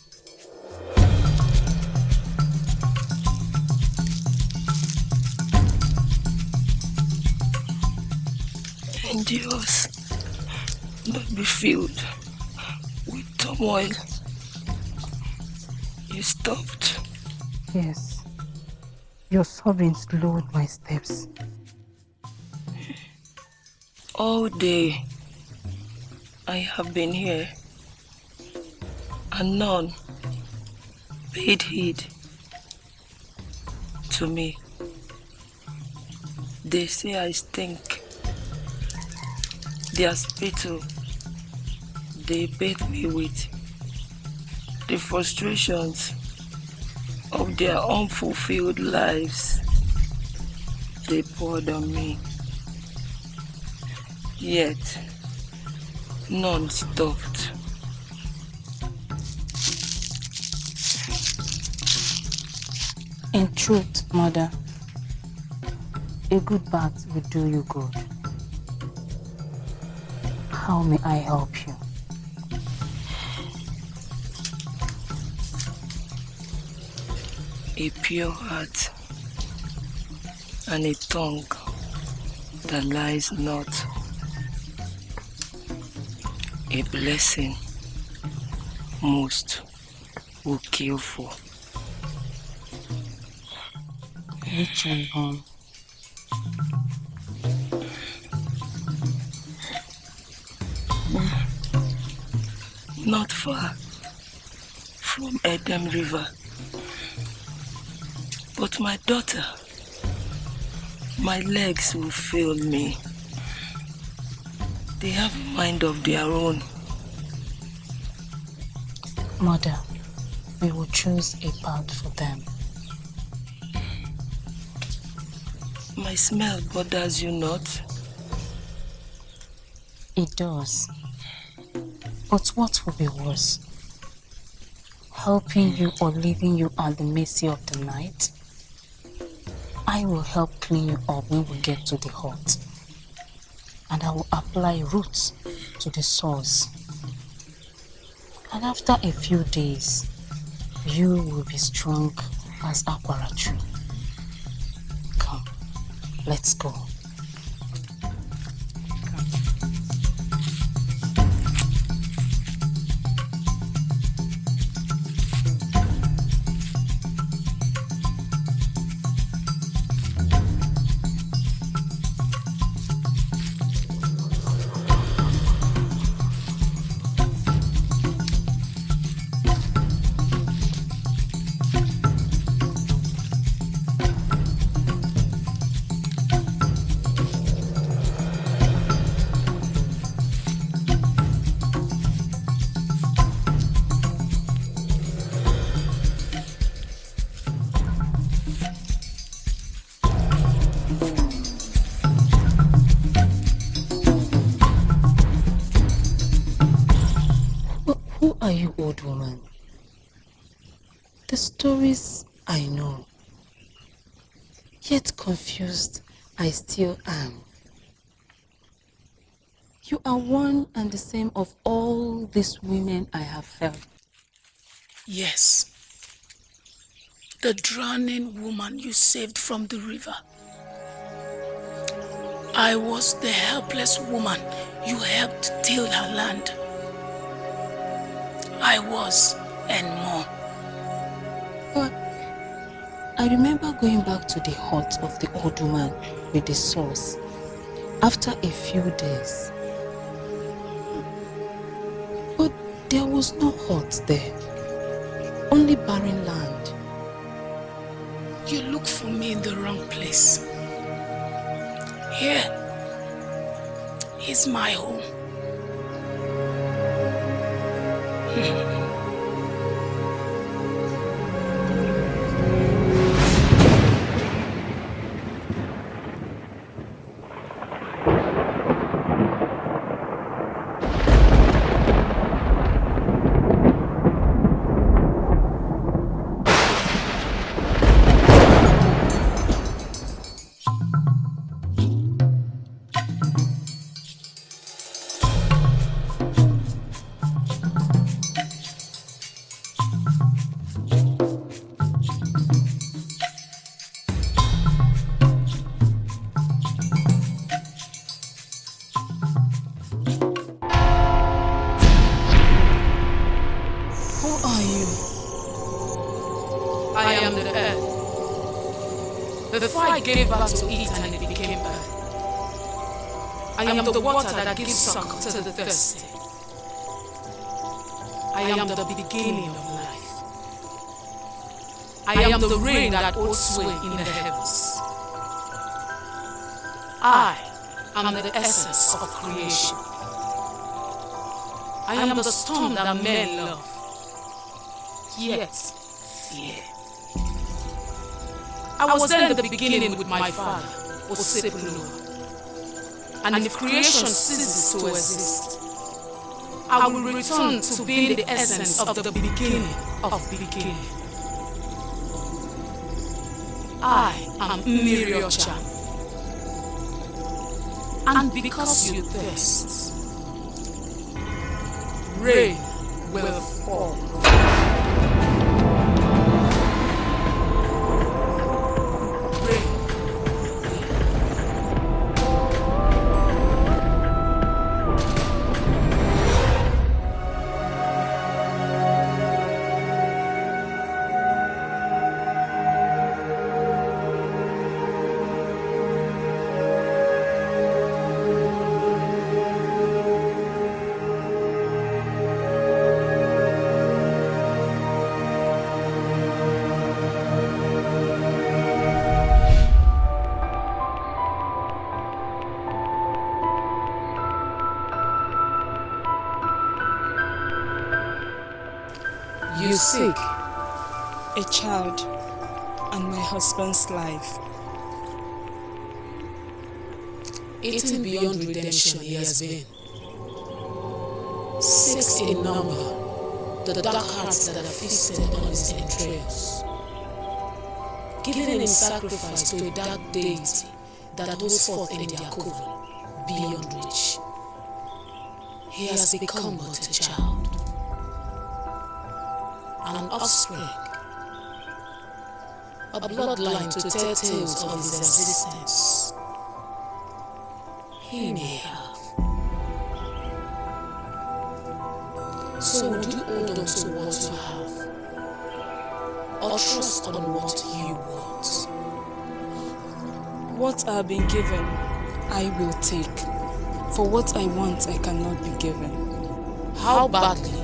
And yours not be filled with turmoil. You stopped. Yes, your sobbing slowed my steps. All day I have been here, and none paid heed to me. They say I stink. Their spittle they bathe me with. The frustrations of their unfulfilled lives they poured on me. Yet none stopped. In truth, Mother, a good bath will do you good. How may I help you? A pure heart and a tongue that lies not. A blessing most will kill for. Which one home? Not far from Edem River. But my daughter, my legs will fail me. They have a mind of their own. Mother, we will choose a path for them. My smell bothers you not? It does. But what will be worse? Helping you or leaving you at the mercy of the night? I will help clean you up when we get to the hut. And I will apply roots to the sores. And after a few days, you will be strong as aquara tree. Come, let's go. old woman. The stories I know. Yet confused, I still am. You are one and the same of all these women I have felt. Yes. The drowning woman you saved from the river. I was the helpless woman you helped till her land. I was, and more. But I remember going back to the hut of the old woman with the source after a few days. But there was no hut there, only barren land. You look for me in the wrong place. Here is my home. Gave birth to it and it became earth. I am the water that gives suck to the thirsty. I am the beginning of life. I am the rain that holds sway in the heavens. I am the essence of creation. I am the storm that men love, yet fear. I was there in the beginning with my father, Osepulu. And if creation ceases to exist, I will return to being the essence of the beginning of beginning. I am Miriocha. And because you thirst, rain will fall. You seek a child and my husband's life. Eaten beyond redemption he has been. 6 in number, the dark hearts that are feasted on his entrails. Given in sacrifice to a dark deity that goes forth in their coven, beyond reach. He has become but a child. An offspring, a bloodline to tell tales of his existence. He may have. So would you hold on to what you have, or trust on what you want? What I've been given, I will take. For what I want, I cannot be given. How badly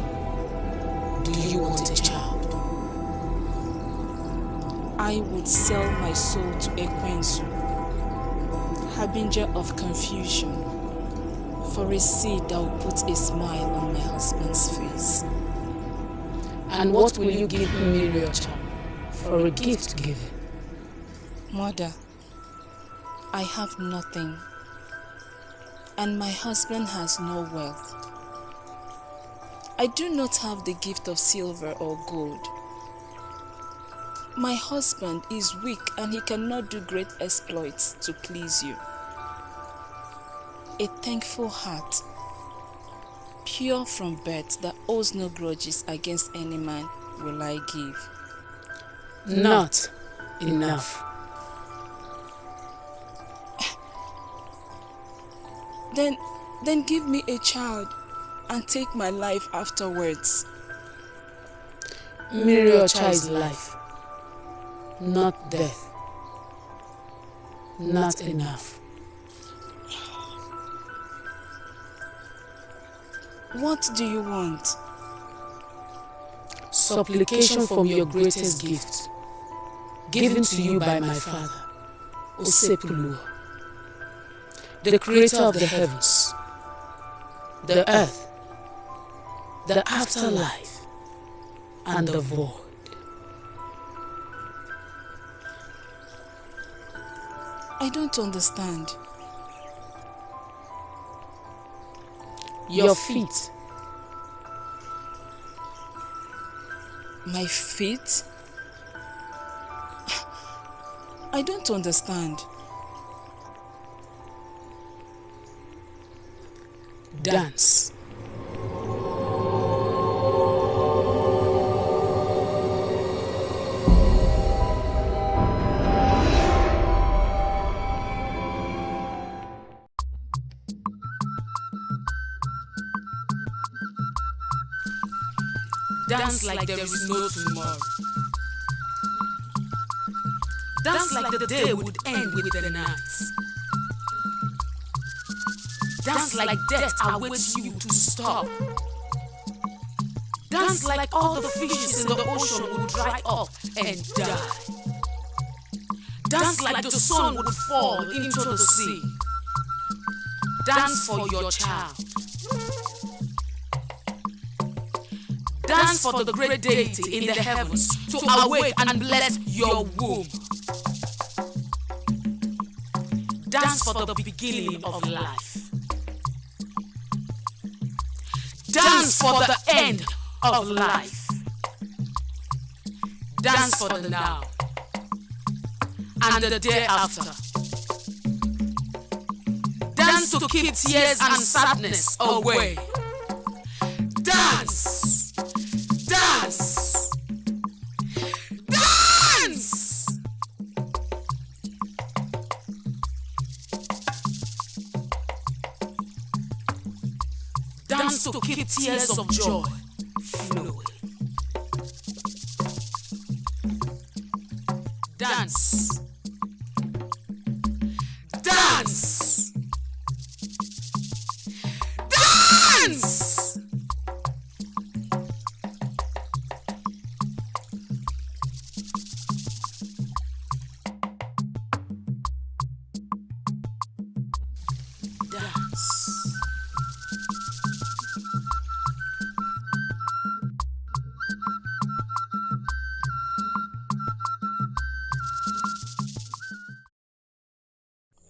do you want a child? I would sell my soul to Ekwensu, harbinger of confusion, for a seed that will put a smile on my husband's face. And what will you give Miriocha for a gift given? Mother, I have nothing, and my husband has no wealth. I do not have the gift of silver or gold. My husband is weak and he cannot do great exploits to please you. A thankful heart, pure from birth, that owes no grudges against any man, will I give. Not enough. Then give me a child and take my life afterwards. Marry your child's life, not death. Not enough. What do you want? Supplication from your greatest gift, given to you by my father, Osepulu, the creator of the heavens, the earth, the afterlife, and the void. I don't understand. Your feet. My feet? I don't understand. Dance. Dance like there is no tomorrow. Dance like the day would end with the night. Dance like death awaits you to stop. Dance like all the fishes in the ocean would dry up and die. Dance like the sun would fall into the sea. Dance for your child. Dance for the great deity in the heavens to awake and bless your womb. Dance for the beginning of life. Dance for the end of life. Dance for the now and the day after. Dance to keep tears and sadness away. Dance! Dance! Dance! Dance to keep tears of joy flowing. Dance! Dance! Dance!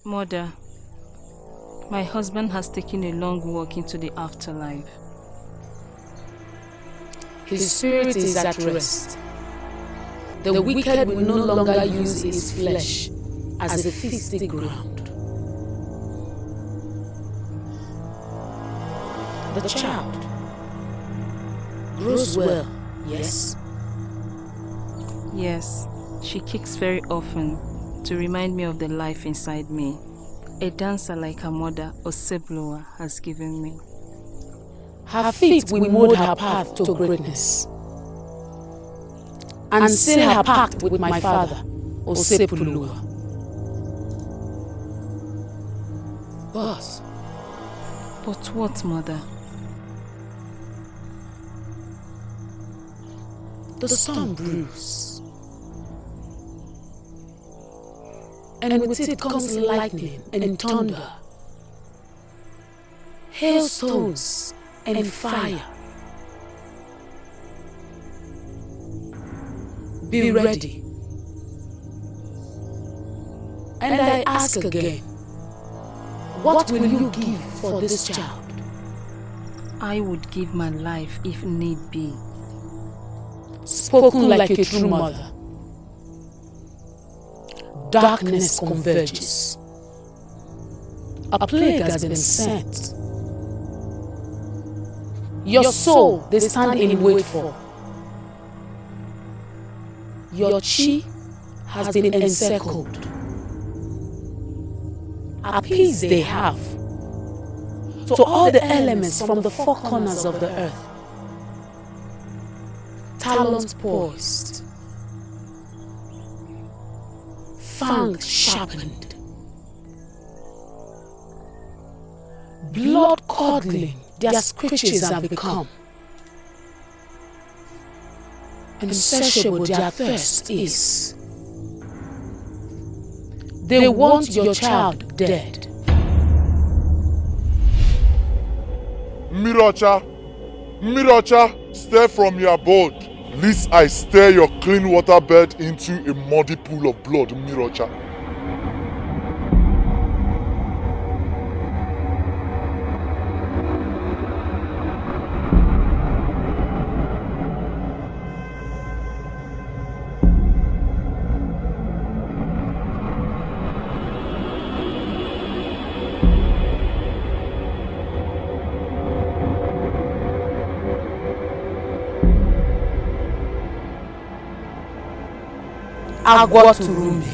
Mother, my husband has taken a long walk into the afterlife. His spirit is at rest. The wicked will no longer use his flesh as a feasting ground. The child grows well, yes? Yes, she kicks very often to remind me of the life inside me. A dancer like her mother, Osebloa, has given me. Her feet will mold her path to greatness and seal her pact with my father, Osepulua. But what, mother? The storm brews, and with it comes lightning and thunder, hailstones and fire. Be ready. And I ask again, what will you give for this child? I would give my life if need be. Spoken like a true mother. Darkness converges. A plague has been sent. Your soul they stand in wait for. Your chi has been encircled. A peace they have to all the elements from the four corners of the earth. Talons poised, fangs sharpened, blood curdling their screeches have become. Insatiable their thirst is. They want your child dead. Mirocha, Mirocha, stir from your abode, lest I stir your clean water bed into a muddy pool of blood, Mirocha. Agua to Rumbe.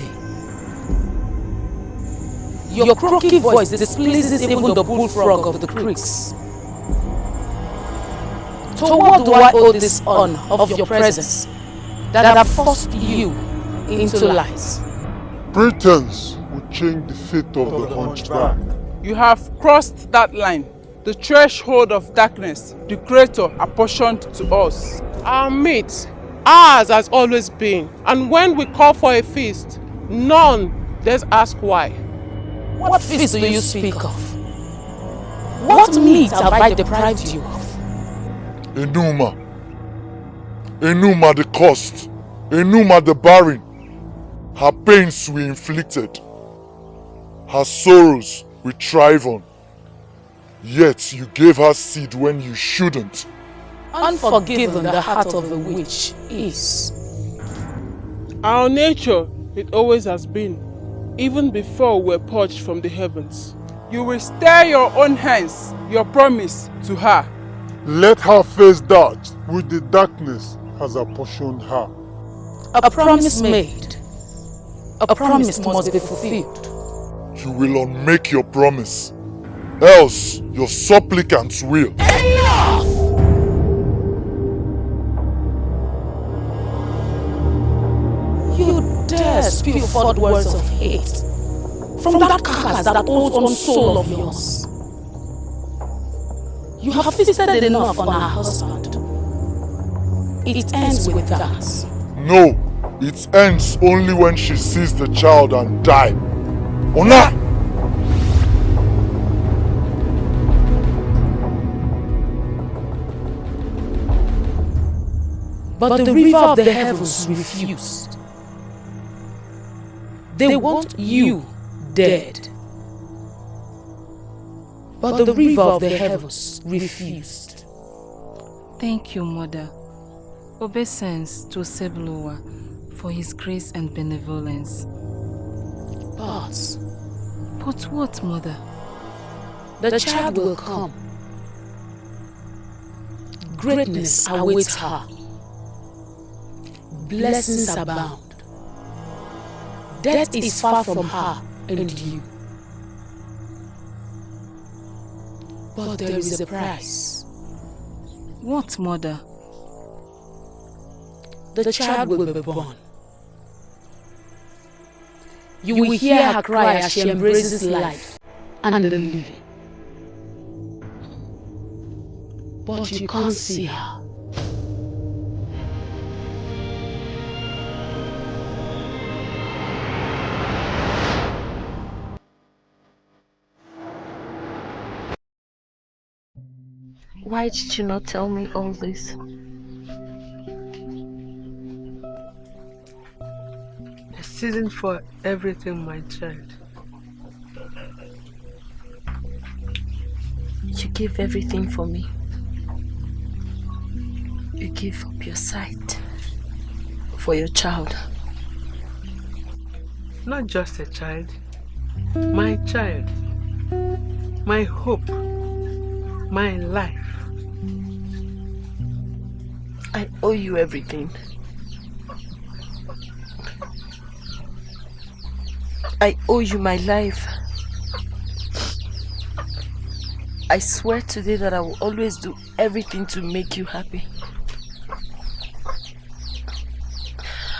Your croaky voice displeases even the bullfrog of the creeks. To what do I owe this honor of your presence that have forced you into lies? Pretense will change the fate of the hunchback. You have crossed that line, the threshold of darkness the Creator apportioned to us. Our mate, ours has always been, and when we call for a feast, none dares ask why. What feast do you speak of? What meat have I deprived you of? Enuma. Enuma the cost. Enuma the barren. Her pains we inflicted. Her sorrows we thrive on. Yet you gave her seed when you shouldn't. Unforgiven the heart of the witch is. Our nature, it always has been, even before we were purged from the heavens. You will stir your own hands, your promise to her. Let her face that with the darkness has apportioned her. A promise made. A promise must be fulfilled. You will unmake your promise, else your supplicants will. Enough! You dare spew forth words of hate from that carcass that holds on soul of yours. You have feasted enough on her husband. It ends with that. No, it ends only when she sees the child and die. Ona! But the river of the heavens refused. They want you dead. But the river of the heavens refused. Thank you, Mother. Obeisance to Seblowa for his grace and benevolence. But what, Mother? The child will come. Greatness awaits her. Blessings abound. Death is far from her and you. But there is a price. What, Mother? The child will be born. You will hear her cry as she embraces life and the living. But you can't see her. Why did you not tell me all this? A season for everything, my child. You gave everything for me. You give up your sight for your child. Not just a child, my child, my hope, my life. I owe you everything. I owe you my life. I swear today that I will always do everything to make you happy.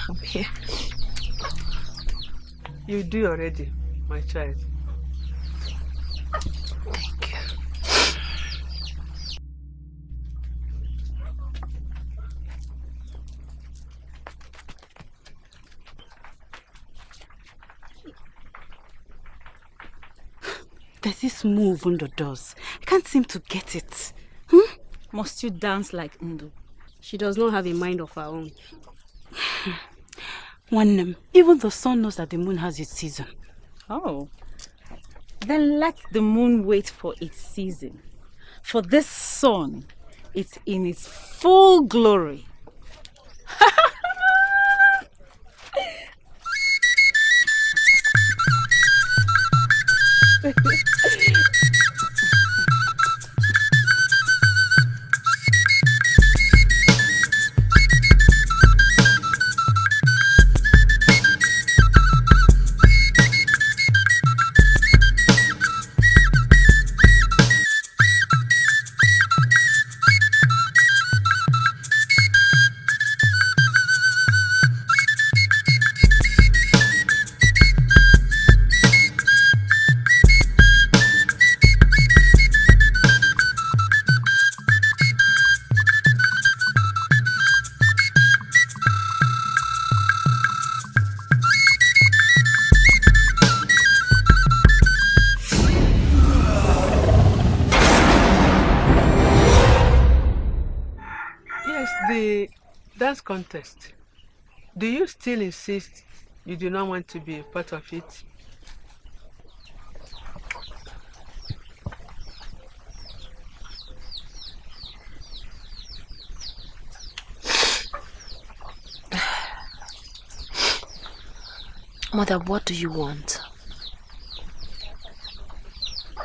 I'm here. You do already, my child. Thank you. There's this move Ndo does. I can't seem to get it. Must you dance like Ndo? She does not have a mind of her own. Even the sun knows that the moon has its season. Oh. Then let the moon wait for its season. For this sun, it's in its full glory. Dance contest. Do you still insist you do not want to be a part of it? Mother, what do you want?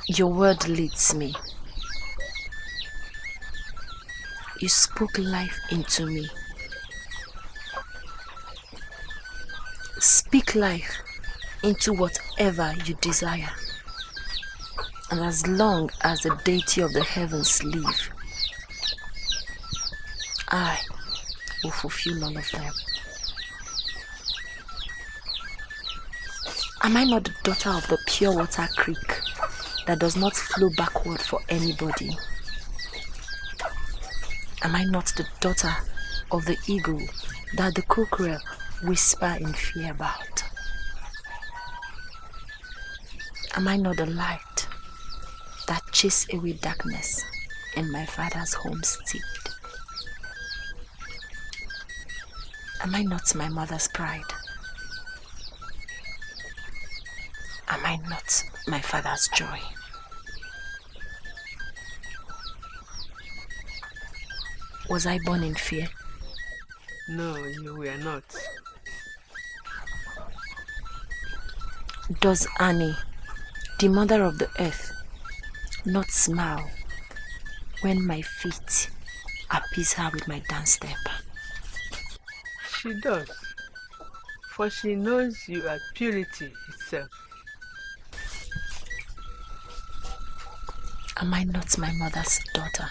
Your word leads me. You spoke life into me. Speak life into whatever you desire. And as long as the deity of the heavens live, I will fulfill all of them. Am I not the daughter of the pure water creek that does not flow backward for anybody? Am I not the daughter of the eagle that the cockerel whisper in fear about? Am I not the light that chase away darkness in my father's homestead? Am I not my mother's pride? Am I not my father's joy? Was I born in fear? No, you were not. Does Annie, the mother of the earth, not smile when my feet appease her with my dance step? She does, for she knows you are purity itself. Am I not my mother's daughter?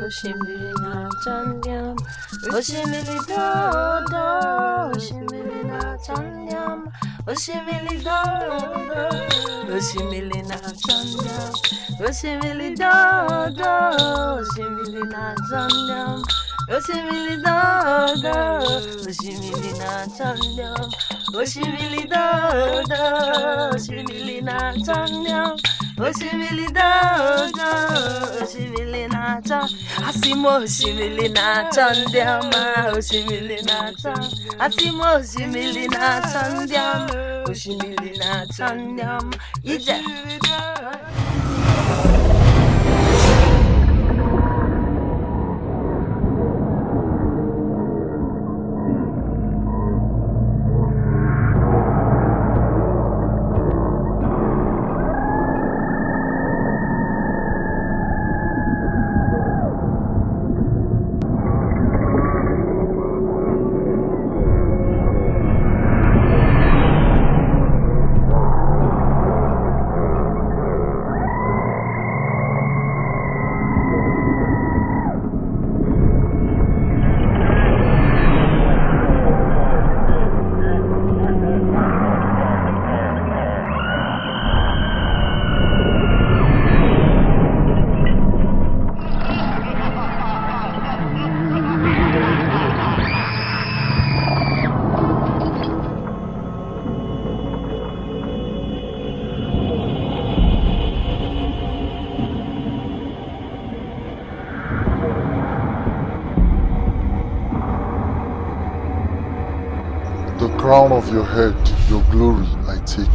Oshimilina Chandyam, Oshimilida, Oshimilina Chandyam, Oshimilida, Oshimilina Chandyam, Oshimilida, Oshimilina Chandyam, Oshimilida, Oshimilina Chandyam, Oshimilida, Oshimilina Chandyam, oshimili dodo, oshimili nacho, asimo oshimili nacho ndiama, oshimili nacho, asimo oshimili nacho ndiama, oshimili nacho ndiama, ije. Crown of your head, your glory I take.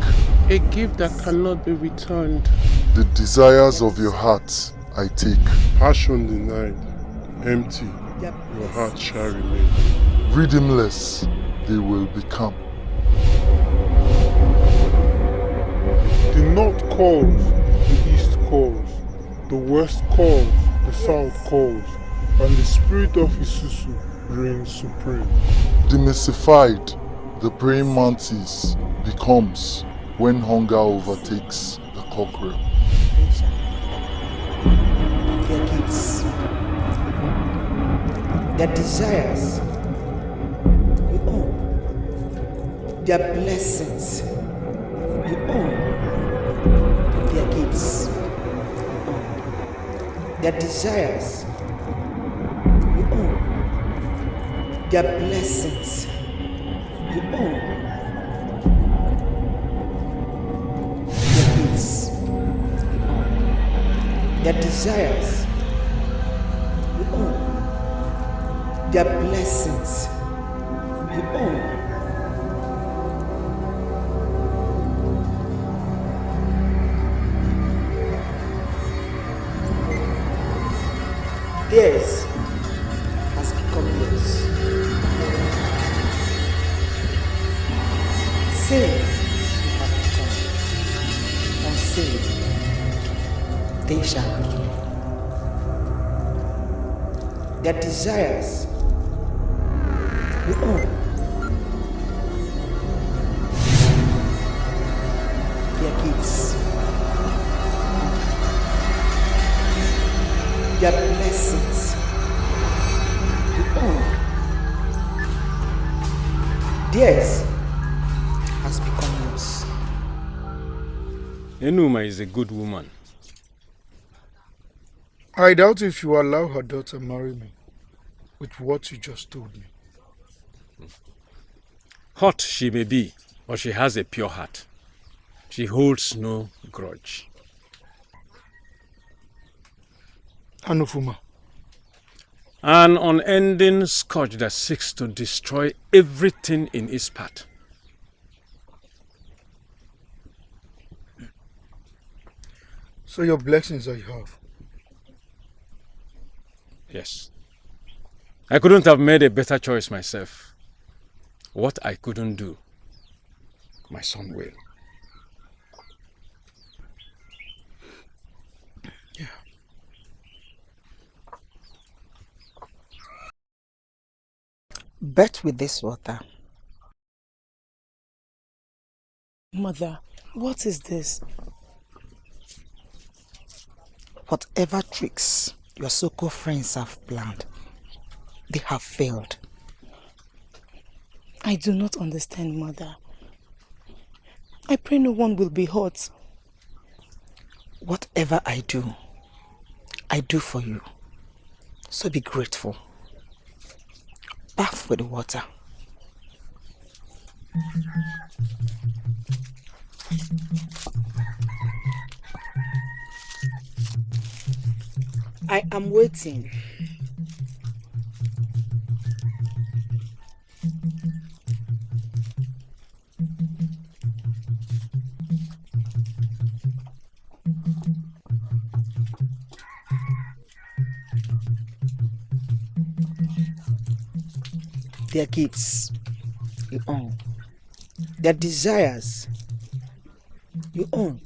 A gift that cannot be returned. The desires of your heart I take. Passion denied, empty, your heart shall remain. Redeemless they will become. The north calls, the east calls, the west calls, the south calls, and the spirit of Isusu reigns supreme. Demystified, the praying mantis becomes when hunger overtakes the cockerel. Their gifts, their desires, you own. Their blessings, you own. Their gifts, you own. Their desires, you own. Their blessings, you own. Their gifts, you own. Their desires, you own. Their blessings, you own. Theirs has become yours. Same you have become. Unseen, they shall be. Their desires, you own. Their gifts, their blessings, you own. Theirs has become yours. Enuma is a good woman. I doubt if you allow her daughter marry me with what you just told me. Hot she may be, but she has a pure heart. She holds no grudge. Anufuma. An unending scourge that seeks to destroy everything in its path. So your blessings I have. Yes. I couldn't have made a better choice myself. What I couldn't do, my son will. Yeah. Bet with this water. Mother, what is this? Whatever tricks your so-called friends have planned, they have failed. I do not understand, Mother. I pray no one will be hurt. Whatever I do for you. So be grateful. Bath with the water. I am waiting. Their gifts, you own. Their desires, you own.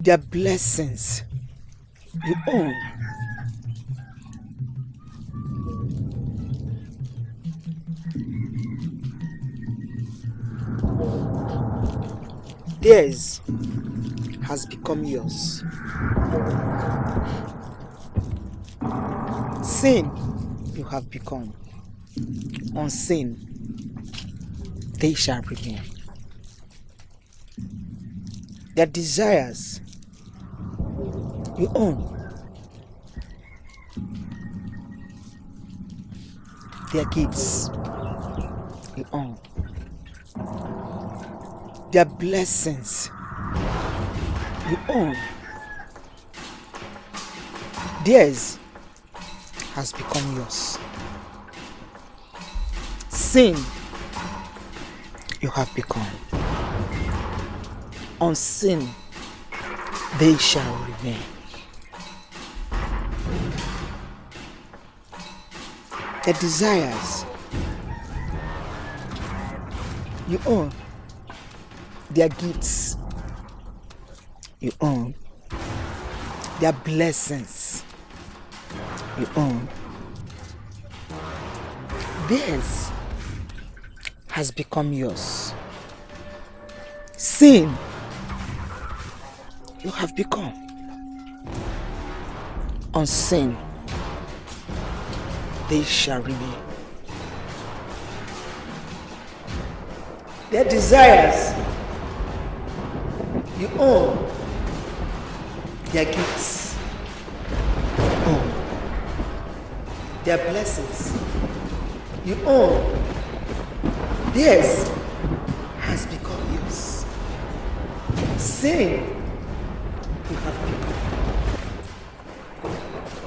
Their blessings, you own. Theirs has become yours. Sin you have become. On sin they shall remain. Their desires you own. Their gifts you own. Their blessings you own. Theirs has become yours. Sin you have become. On sin they shall remain. Their desires you own. Their gifts you own. Their blessings you own. Theirs has become yours. Sin you have become. On sin they shall remain. Their desires you own. Their gifts you own. Their blessings you own. Theirs has become yours. Sin you have become.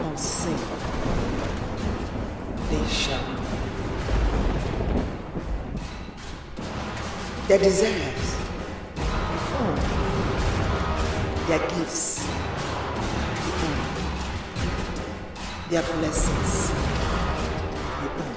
On sin they shall remain. Their desires you own. Their gifts you own. Their blessings you own.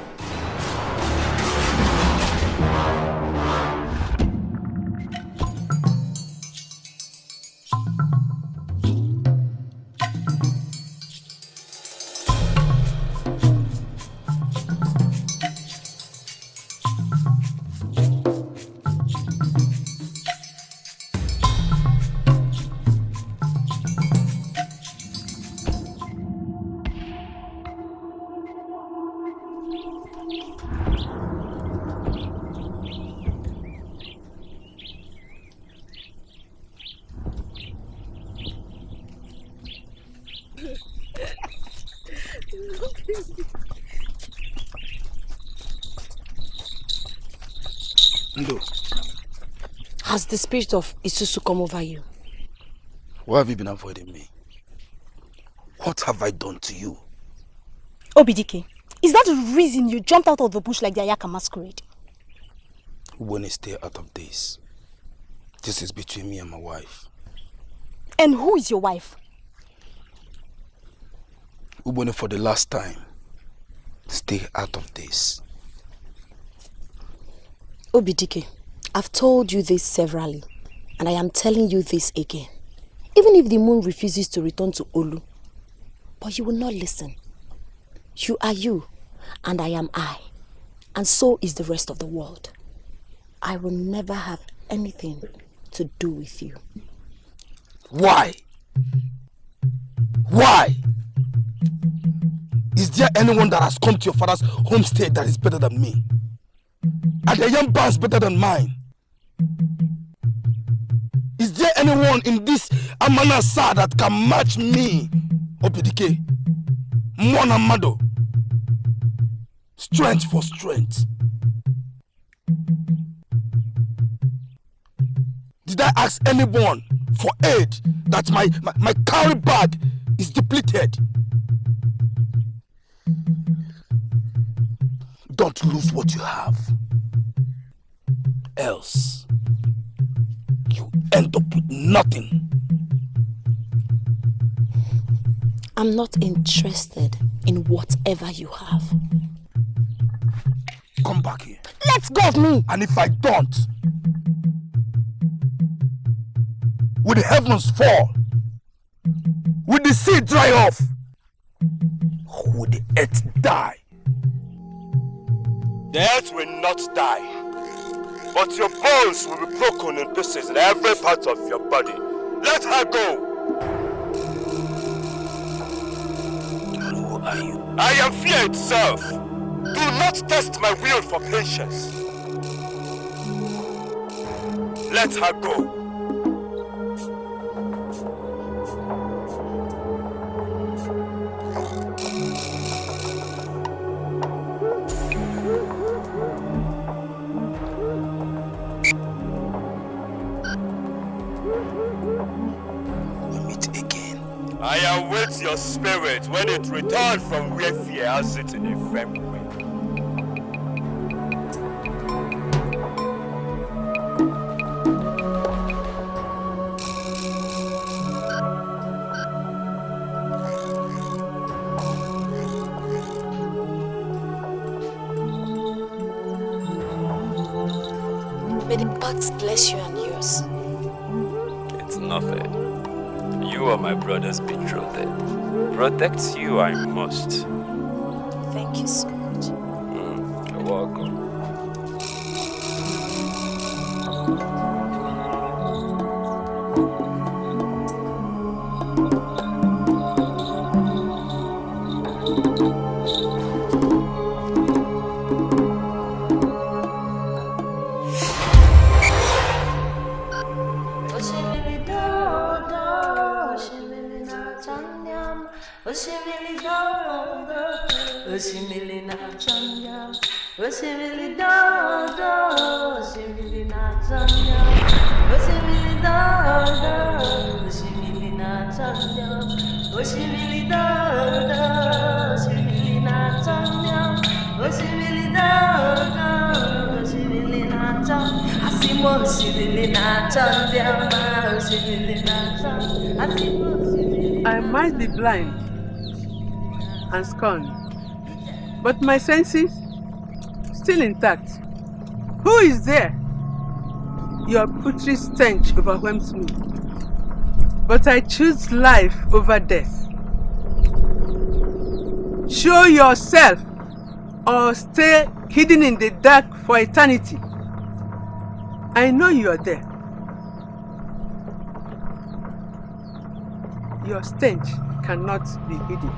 Ndo, has the spirit of Isusu come over you? Why have you been avoiding me? What have I done to you? Obidike, is that the reason you jumped out of the bush like the Ayaka masquerade? Ubone, stay out of this. This is between me and my wife. And who is your wife? Ubone, for the last time, stay out of this. Obidike, I've told you this severally, and I am telling you this again. Even if the moon refuses to return to Olu, but you will not listen. You are you, and I am I, and so is the rest of the world. I will never have anything to do with you. Why? Why? Is there anyone that has come to your father's homestead that is better than me? Are the young bands better than mine? Is there anyone in this Amanasa that can match me? Obidike, Mwana Mado, strength for strength. Did I ask anyone for aid that my carry bag is depleted. Don't lose what you have. Else, you end up with nothing. I'm not interested in whatever you have. Come back here. Let go of me! And if I don't, will the heavens fall? Will the sea dry off? Or will the earth die? The earth will not die, but your bones will be broken in pieces in every part of your body. Let her go! Who are you? I am fear itself. Do not test my will for patience. Let her go. I await your spirit when it returns from where fear has it in a firm way. May the gods bless you and yours. It's nothing. You are my brother's betrothed. Protect you I must. Thank you so much. You're welcome. I might be blind and scorned, but my senses still intact. Who is there? Your putrid stench overwhelms me, but I choose life over death. Show yourself or stay hidden in the dark for eternity. I know you are there. Your stench cannot be hidden.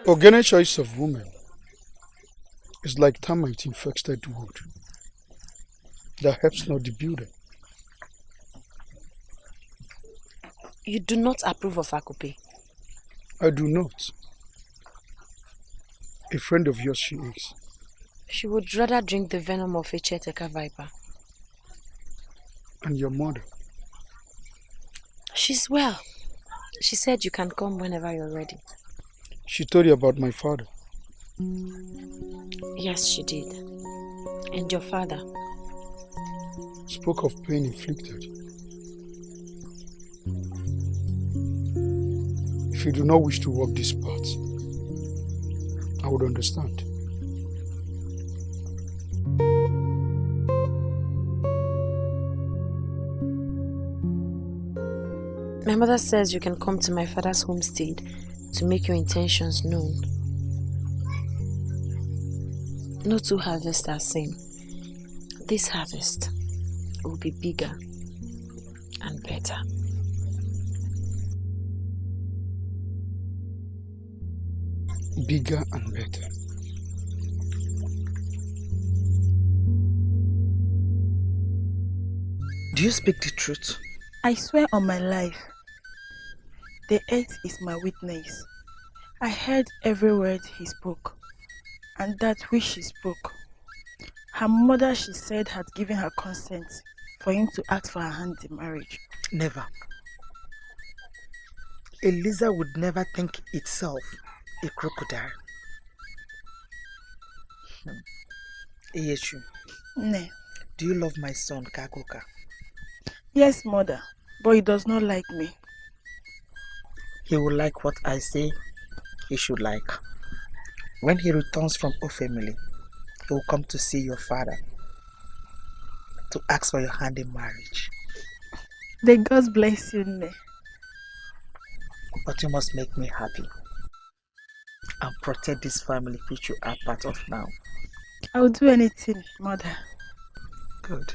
Organic choice of woman is like termite infested wood that helps not the builder. You do not approve of Akupe. I do not. A friend of yours she is. She would rather drink the venom of a Cheteka viper. And your mother? She's well. She said you can come whenever you're ready. She told you about my father? Yes, she did. And your father? Spoke of pain inflicted. If you do not wish to walk this path, I would understand. My mother says you can come to my father's homestead to make your intentions known. No two harvests are same. This harvest will be bigger and better. Bigger and better. Do you speak the truth? I swear on my life. The earth is my witness. I heard every word he spoke, and that which she spoke. Her mother, she said, had given her consent for him to ask for her hand in marriage. Never. A lizard would never think itself a crocodile. Eyeshu. Ne. Do you love my son, Kagoka? Yes, mother, but he does not like me. He will like what I say he should like. When he returns from Ofemili, he will come to see your father to ask for your hand in marriage. May God bless you, Ne. But you must make me happy and protect this family which you are part of now. I will do anything, mother. Good.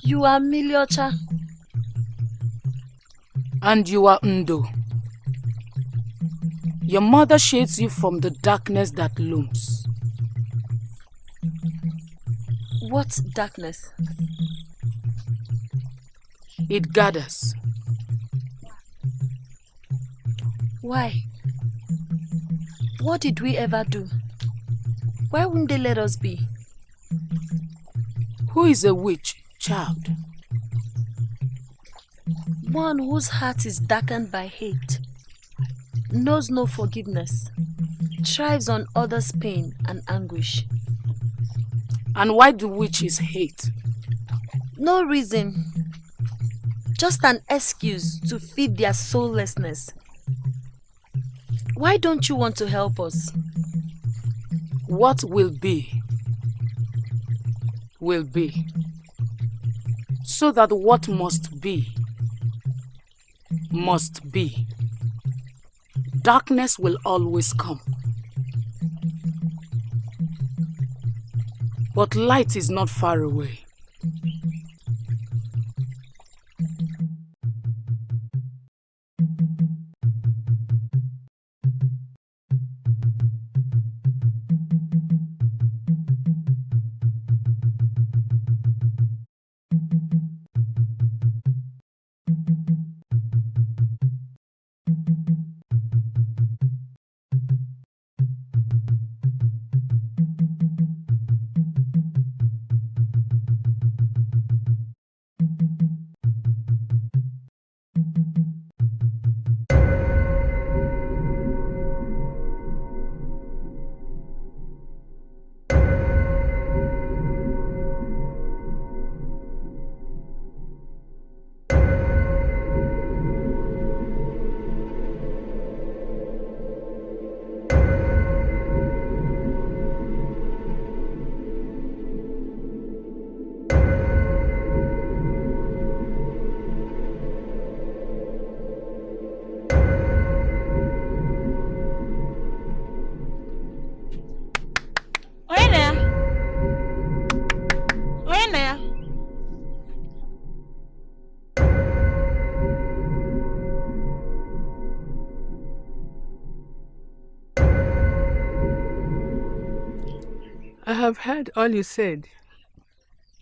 You are Miliocha. And you are Ndo. Your mother shades you from the darkness that looms. What darkness? It gathers. Why? What did we ever do? Why wouldn't they let us be? Who is a witch, child? One whose heart is darkened by hate, knows no forgiveness, thrives on others' pain and anguish. And why do witches hate? No reason. Just an excuse to feed their soullessness. Why don't you want to help us? What will be, will be. So that what must be, must be. Darkness will always come. But light is not far away. I have heard all you said.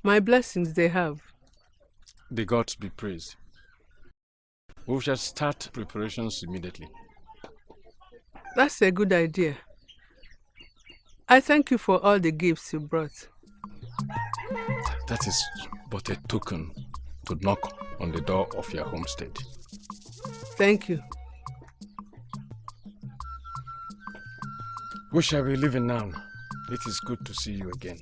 My blessings they have. The gods be praised. We shall start preparations immediately. That's a good idea. I thank you for all the gifts you brought. That is but a token to knock on the door of your homestead. Thank you. We shall be leaving now. It is good to see you again.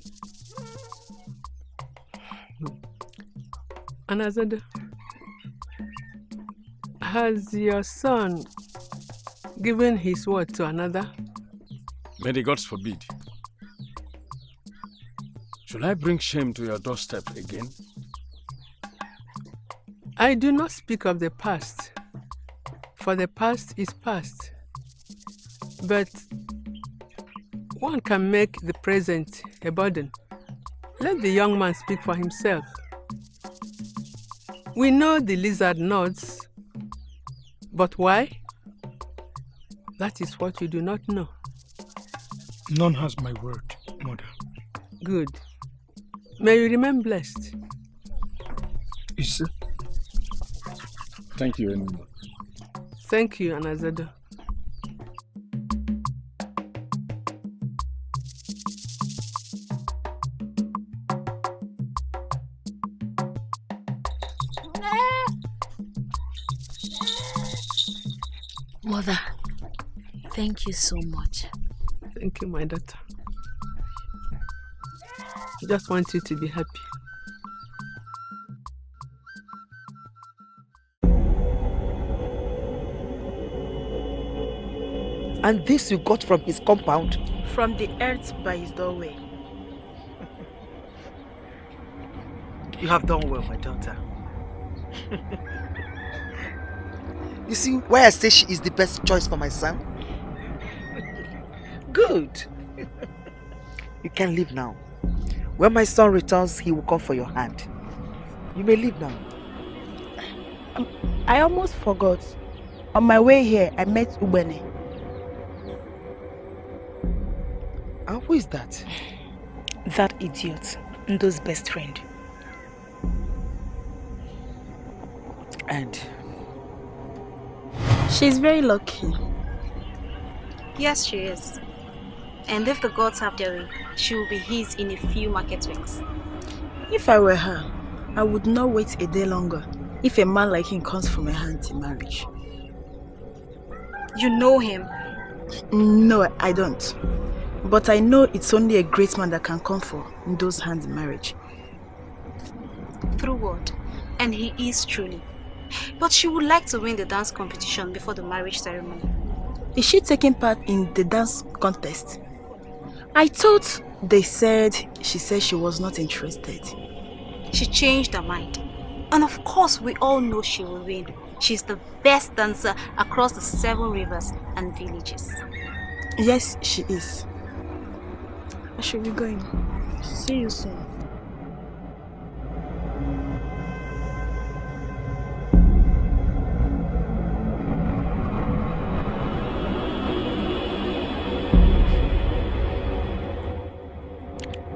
Anazado, has your son given his word to another? May the gods forbid. Should I bring shame to your doorstep again? I do not speak of the past, for the past is past. But one can make the present a burden. Let the young man speak for himself. We know the lizard nods, but why? That is what you do not know. None has my word, Mother. Good. May you remain blessed. Is it? Thank you, Enuma. Thank you, Anazado. Mother, thank you so much. Thank you, my daughter. I just want you to be happy. And this you got from his compound? From the earth by his doorway. You have done well, my daughter. You see why I say she is the best choice for my son? Good. You can leave now. When my son returns, he will come for your hand. You may leave now. I almost forgot. On my way here, I met Ubene. And who is that? That idiot, Ndo's best friend. And? She's very lucky. Yes, she is. And if the gods have their way, she will be his in a few market weeks. If I were her, I would not wait a day longer if a man like him comes for my hand in marriage. You know him? No, I don't. But I know it's only a great man that can come for Ndo's hand in marriage. Through word. And he is truly. But she would like to win the dance competition before the marriage ceremony. Is she taking part in the dance contest? I thought they said she said she was not interested. She changed her mind. And of course, we all know she will win. She's the best dancer across the 7 rivers and villages. Yes, she is. I should be going. See you soon.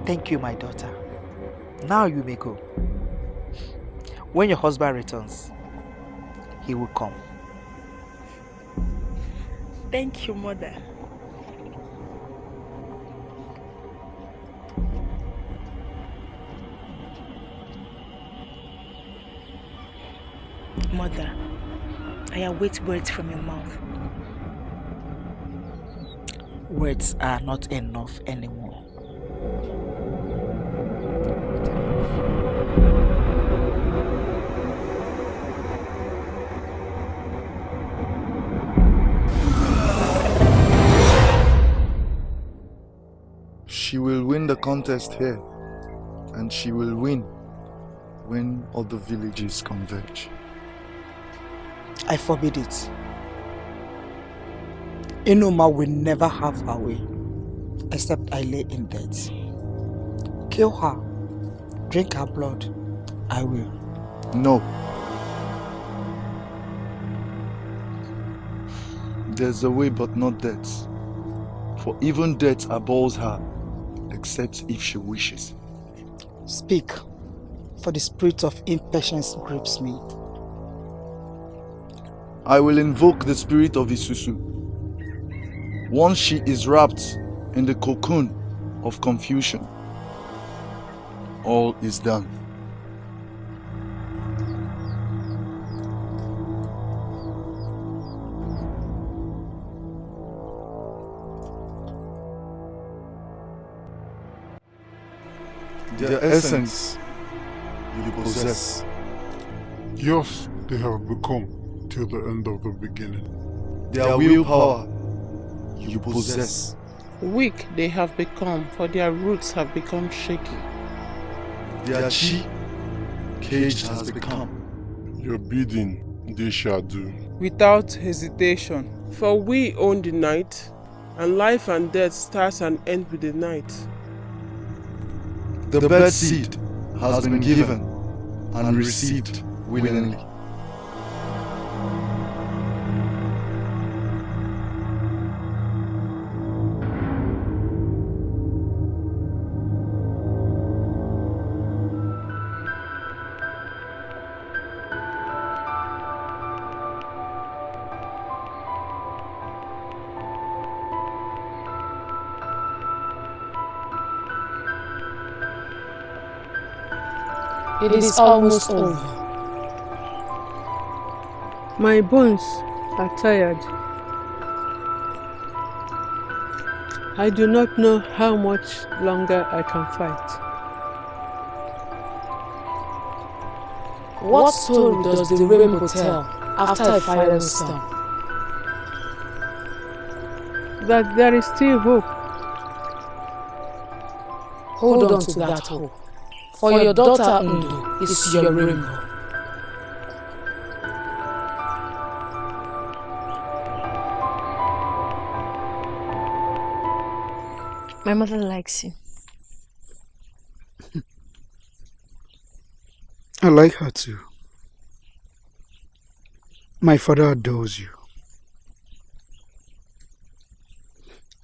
Thank you, my daughter. Now you may go. When your husband returns, he will come. Thank you, Mother. Mother, I await words from your mouth. Words are not enough anymore. She will win the contest here, and she will win when other villages converge. I forbid it. Enuma will never have her way, except I lay in death. Kill her, drink her blood, I will. No. There's a way, but not death. For even death abhors her, except if she wishes. Speak, for the spirit of impatience grips me. I will invoke the spirit of Isusu. Once she is wrapped in the cocoon of confusion, all is done. Their essence you possess, Yours they have become till the end of the beginning. Their willpower you possess. Weak they have become, for their roots have become shaky. Their chi cage has become. Your bidding they shall do. Without hesitation, for we own the night, and life and death starts and ends with the night. The bird seed has been given and received willingly. It is almost over. My bones are tired. I do not know how much longer I can fight. What story does the rainbow tell after a fiery storm? That there is still hope. Hold on to that hope. For your daughter Ndo is your rainbow. My mother likes you. I like her too. My father adores you.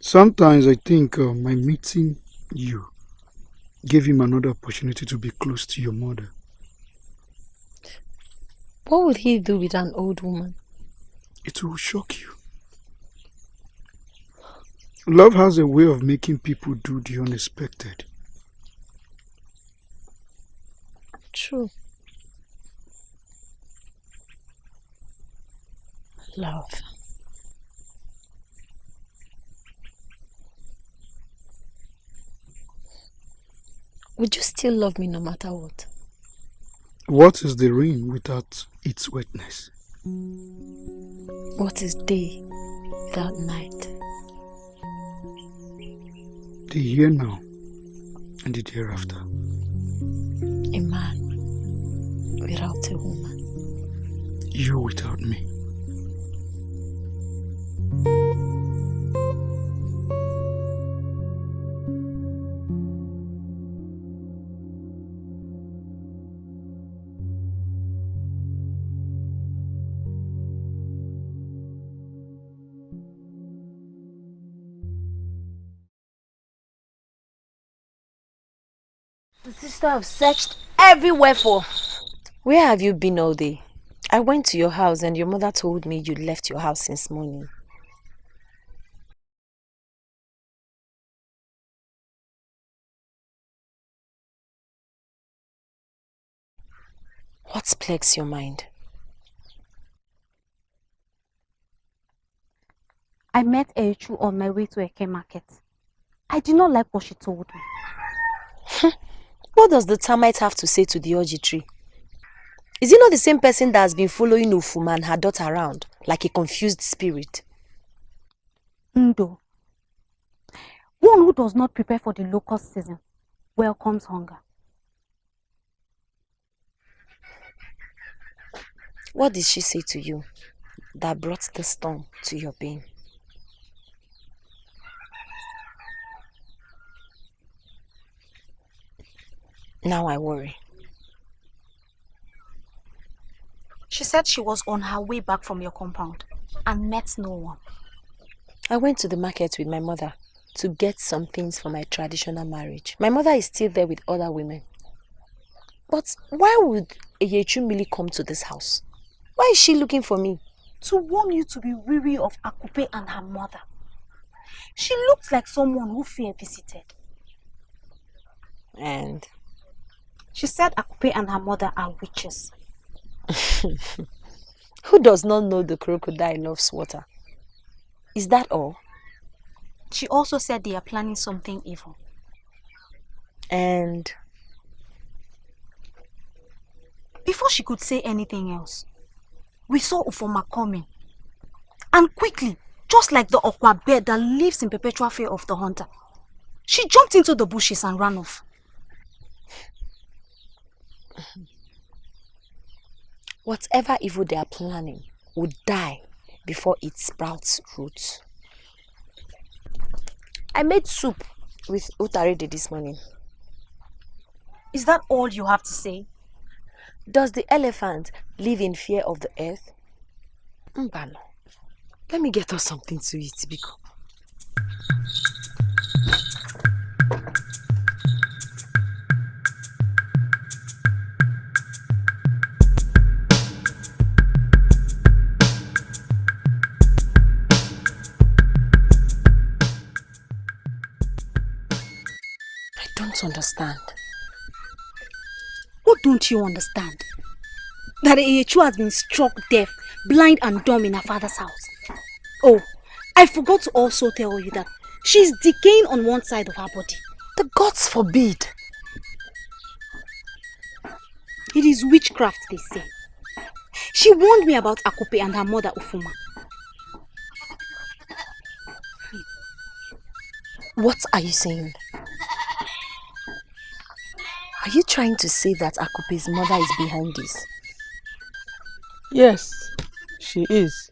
Sometimes I think my meeting you gave him another opportunity to be close to your mother. What would he do with an old woman? It will shock you. Love has a way of making people do the unexpected. True. Love. Would you still love me no matter what? What is the rain without its wetness? What is day without night? The here now and the hereafter. A man without a woman. You without me. The sister have searched everywhere for. Where have you been all day? I went to your house and your mother told me you left your house since morning. What's plagues your mind? I met Echu on my way to Eke market. I did not like what she told me. What does the termite have to say to the orgy tree? Is he not the same person that has been following Ufuma and her daughter around, like a confused spirit? Ndo. One who does not prepare for the locust season welcomes hunger. What did she say to you that brought the storm to your being? Now I worry. She said she was on her way back from your compound and met no one. I went to the market with my mother to get some things for my traditional marriage. My mother is still there with other women. But why would Eyechumili come to this house? Why is she looking for me? To warn you to be weary of Akupe and her mother. She looks like someone who fear visited. And? She said Akupe and her mother are witches. Who does not know the crocodile loves water? Is that all? She also said they are planning something evil. And Before she could say anything else, we saw Ufoma coming. And quickly, just like the Okwa bird that lives in perpetual fear of the hunter, she jumped into the bushes and ran off. Whatever evil they are planning would die before it sprouts roots. I made soup with utarede this morning. Is that all you have to say? Does the elephant live in fear of the earth? Mbano, let me get us something to eat, Biko. I don't understand. What don't you understand? That Eyechu has been struck deaf, blind and dumb in her father's house. Oh, I forgot to also tell you that she's decaying on one side of her body. The gods forbid. It is witchcraft, they say. She warned me about Akupe and her mother Ufuma. What are you saying? Are you trying to say that Akupe's mother is behind this? Yes, she is.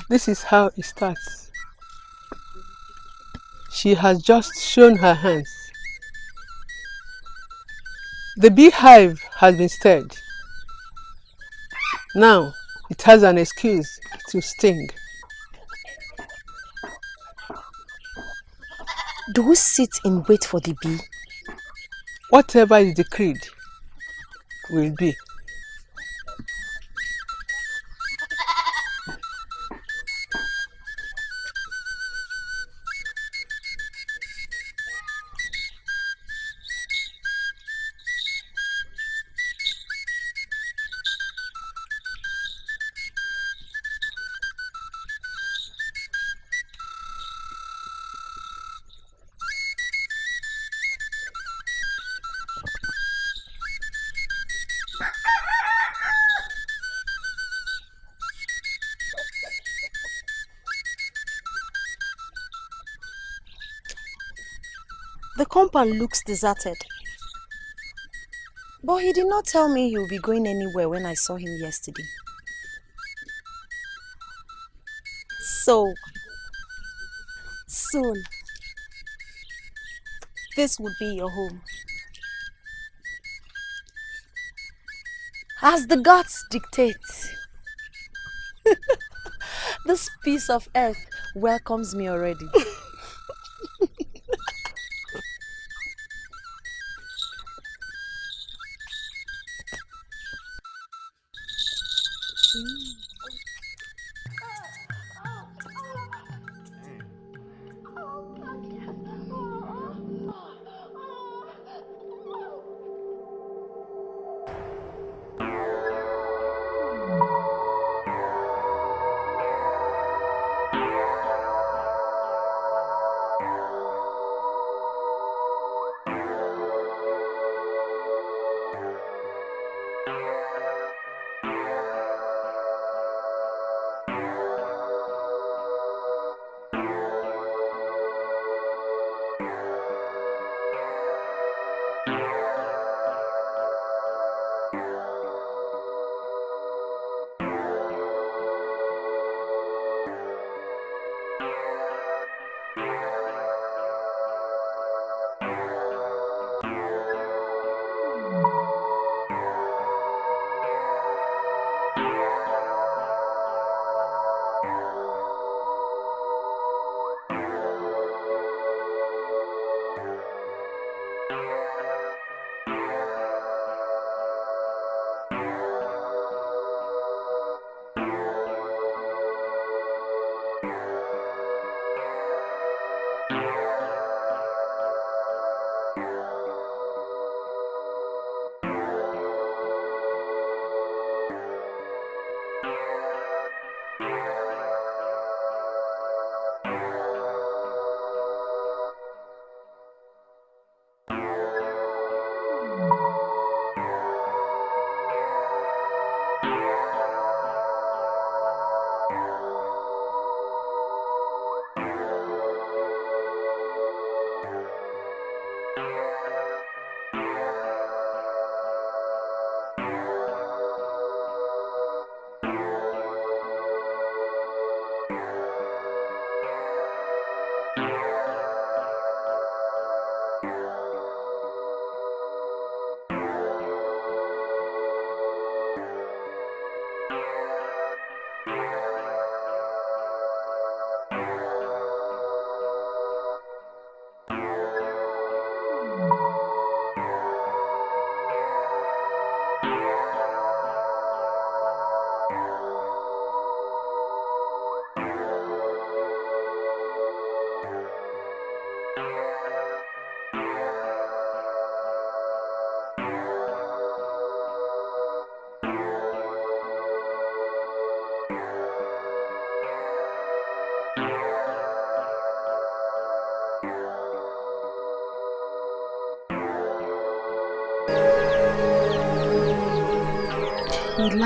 This is how it starts. She has just shown her hands. The beehive has been stirred. Now it has an excuse to sting. Do we sit in wait for the bee? Whatever is decreed will be. The compound looks deserted. But he did not tell me he will be going anywhere when I saw him yesterday. So, soon, this would be your home. As the gods dictate. This piece of earth welcomes me already.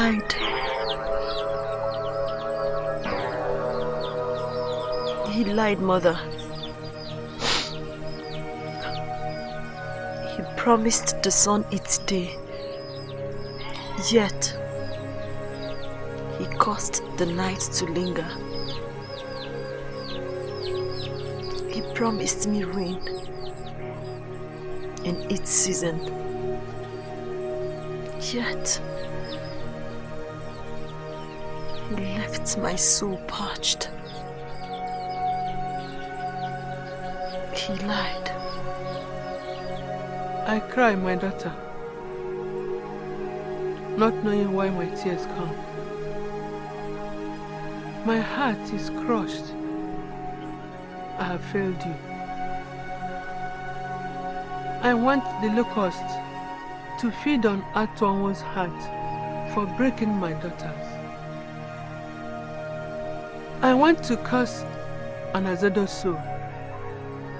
lied. He lied, Mother. He promised the sun its day, yet he caused the night to linger. He promised me rain in its season, yet he left my soul parched. He lied. I cry, my daughter, not knowing why my tears come. My heart is crushed. I have failed you. I want the locust to feed on Atuanwo's heart for breaking my daughters. I want to curse Anazado's soul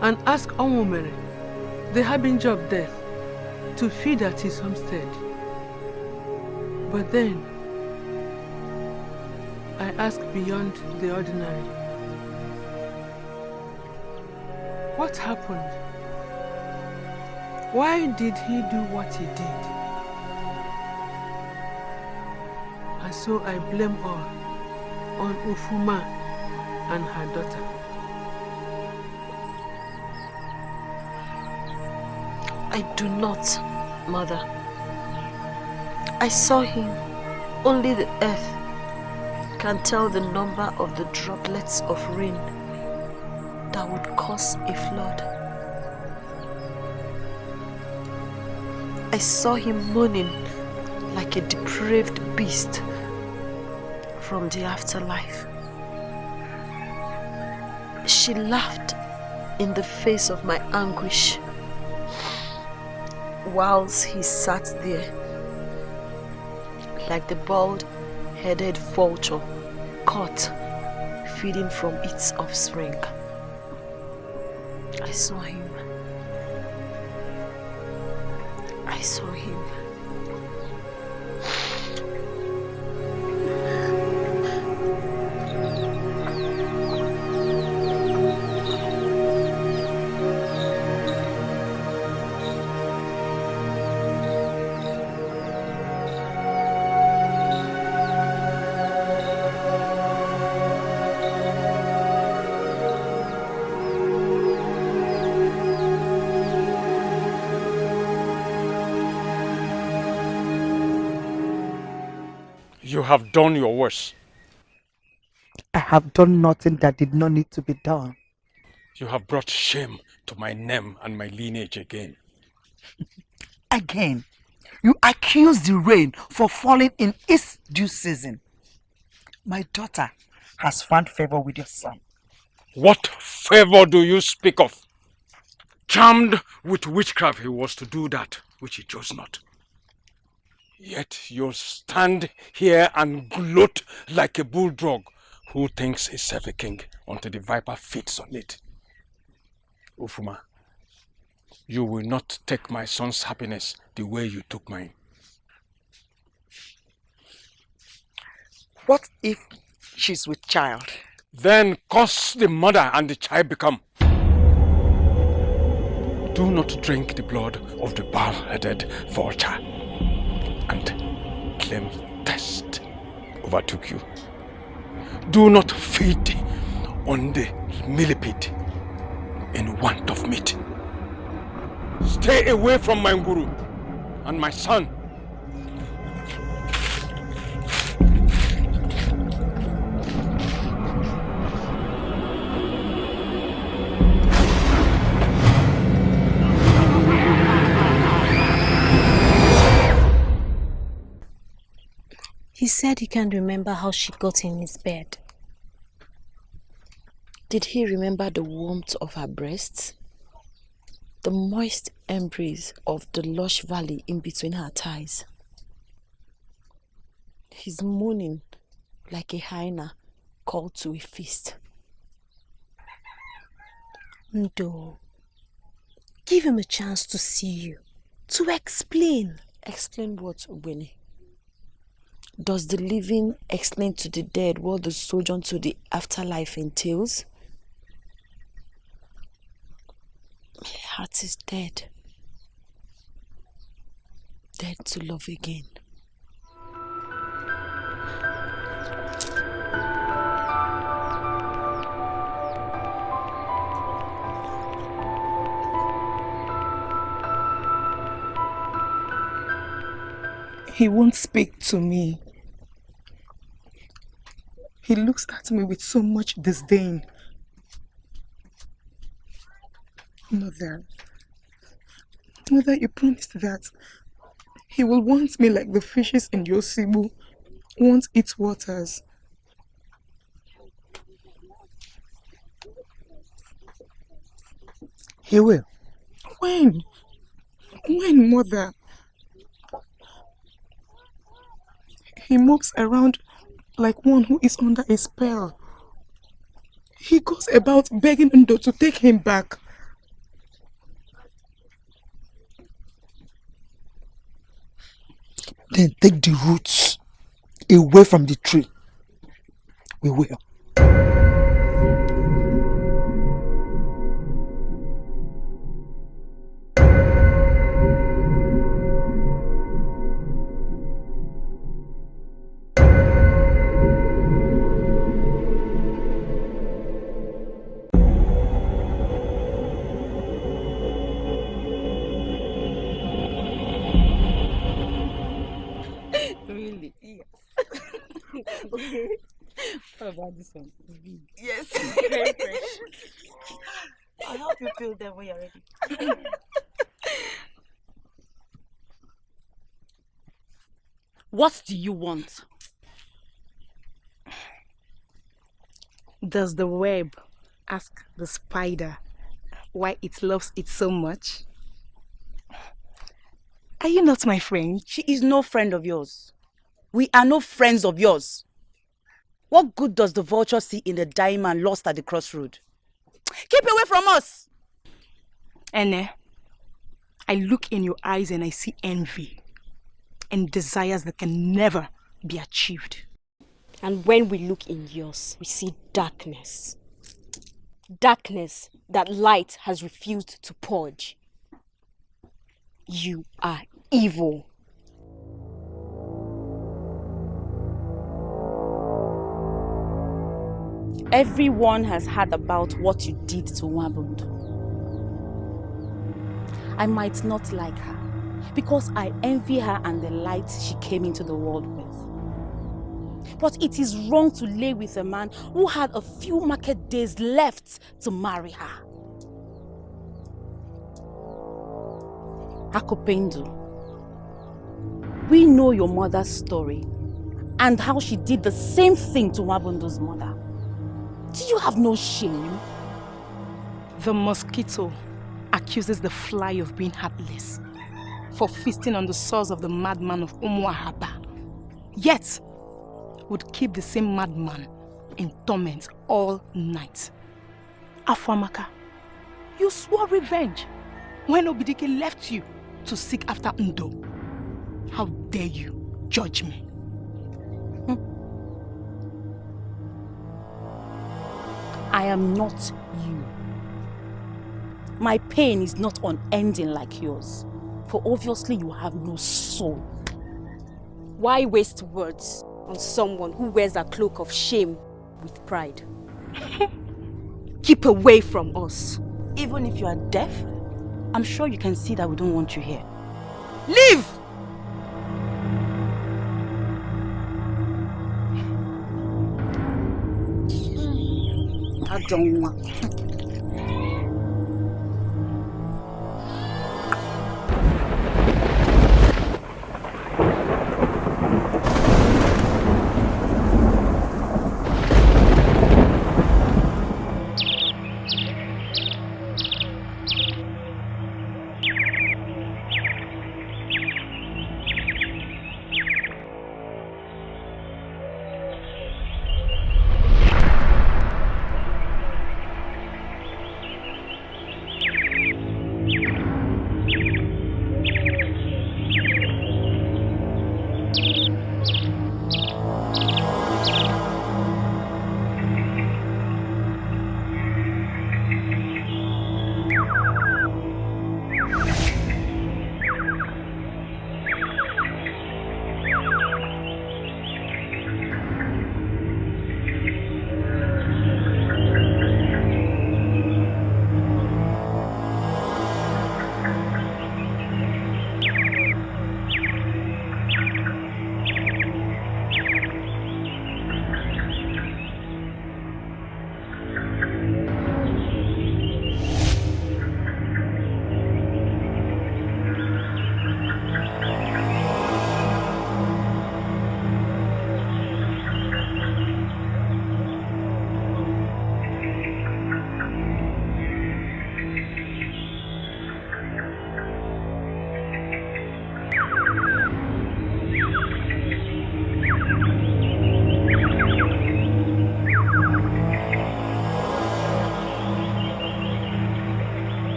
and ask Onwumere, the harbinger of death, to feed at his homestead. But then, I ask beyond the ordinary. What happened? Why did he do what he did? And so I blame all on Ufuma and her daughter. I do not, Mother. I saw him. Only the earth can tell the number of the droplets of rain that would cause a flood. I saw him moaning like a depraved beast from the afterlife. She laughed in the face of my anguish whilst he sat there like the bald-headed vulture caught feeding from its offspring. I saw him. I saw him. You have done your worst. I have done nothing that did not need to be done. You have brought shame to my name and my lineage again. Again, you accuse the rain for falling in its due season. My daughter has found favor with your son. What favor do you speak of? Charmed with witchcraft he was to do that which he chose not. Yet you stand here and gloat like a bulldog who thinks himself a king until the viper feeds on it. Ufuma, you will not take my son's happiness the way you took mine. What if she's with child? Then curse the mother and the child become. Do not drink the blood of the bald-headed vulture and claim thirst overtook you. Do not feed on the millipede in want of meat. Stay away from my guru and my son. He said he can't remember how she got in his bed. Did he remember the warmth of her breasts? The moist embrace of the lush valley in between her thighs? He's moaning like a hyena called to a feast. Ndo, give him a chance to see you, to explain. Explain what, Ubeni? Does the living explain to the dead what the sojourn to the afterlife entails? My heart is dead. Dead to love again. He won't speak to me. He looks at me with so much disdain. Mother, you promised that he will want me like the fishes in your Cebu want its waters. He will. When? When, Mother? He moves around like one who is under a spell. He goes about begging Ndo to take him back. Then take the roots away from the tree. We will. Really? Yes. Okay. What about this one? It's big. Yes. Very fresh. I'll help you peel them when you're ready. What do you want? Does the web ask the spider why it loves it so much? Are you not my friend? She is no friend of yours. We are no friends of yours. What good does the vulture see in the dying man lost at the crossroad? Keep away from us! Ene, I look in your eyes and I see envy and desires that can never be achieved. And when we look in yours, we see darkness. Darkness that light has refused to purge. You are evil. Everyone has heard about what you did to Wabundu. I might not like her because I envy her and the light she came into the world with. But it is wrong to lay with a man who had a few market days left to marry her. Akopendu, we know your mother's story and how she did the same thing to Wabundu's mother. Do you have no shame? The mosquito accuses the fly of being heartless for feasting on the sores of the madman of Umuahaba. Yet, would keep the same madman in torment all night. Afamaka, you swore revenge when Obidike left you to seek after Ndo. How dare you judge me? I am not you. My pain is not unending like yours, for obviously you have no soul. Why waste words on someone who wears a cloak of shame with pride? Keep away from us. Even if you are deaf, I'm sure you can see that we don't want you here. Leave! I don't want.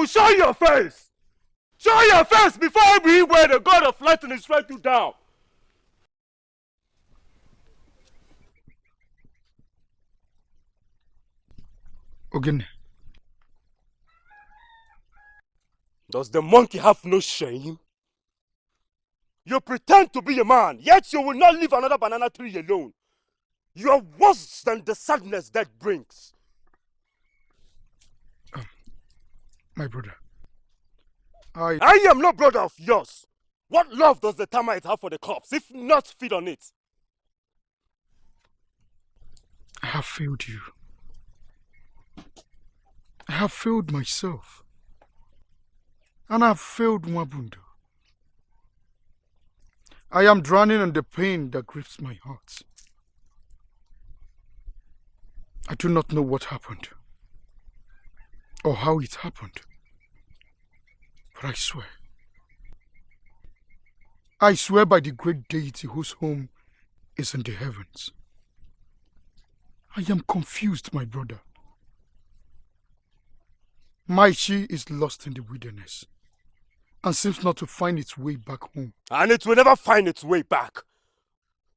Show your face! Show your face before I be where the God of lightning strike you down! Ogene. Does the monkey have no shame? You pretend to be a man, yet you will not leave another banana tree alone. You are worse than the sadness that brings. My brother. I am no brother of yours. What love does the termite have for the corpse, if not feed on it? I have failed you. I have failed myself. And I have failed Mwabundo. I am drowning in the pain that grips my heart. I do not know what happened, or how it happened, but I swear by the great deity whose home is in the heavens. I am confused, my brother. My she is lost in the wilderness and seems not to find its way back home. And it will never find its way back.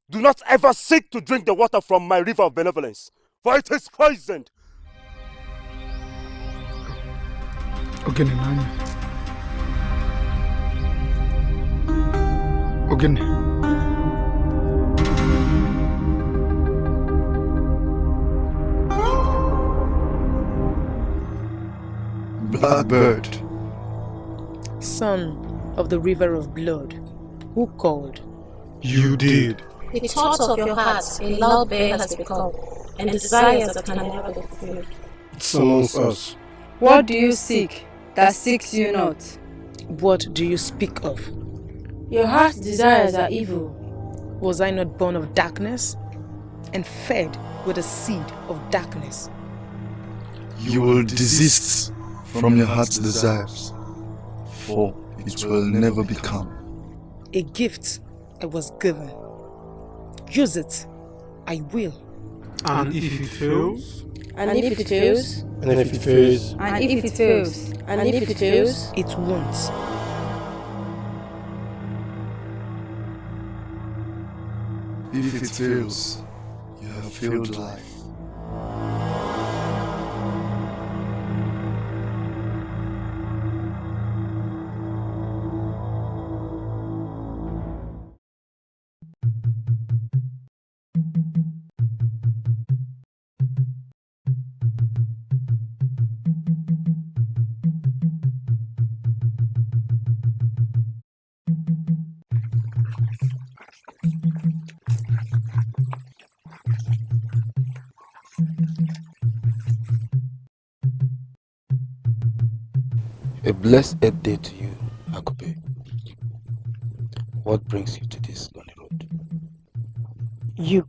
Do not ever seek to drink the water from my river of benevolence, for it is poisoned. Ogene nani? Ogene. Blackbird. Son of the river of blood, who called? You did. The thoughts of your heart a loud bear has become, and desires that can never be fulfilled. Summons us. What do you seek that seeks you not? What do you speak of? Your heart's desires are evil. Was I not born of darkness and fed with the seed of darkness? You will desist from your heart's desires, for it will never become. A gift I was given. Use it. I will. And if it fails? And if it fails? And if it fails? And if it fails? And if it fails? It won't. If it fails, you have failed life. A blessed day to you, Akobe. What brings you to this lonely road? You.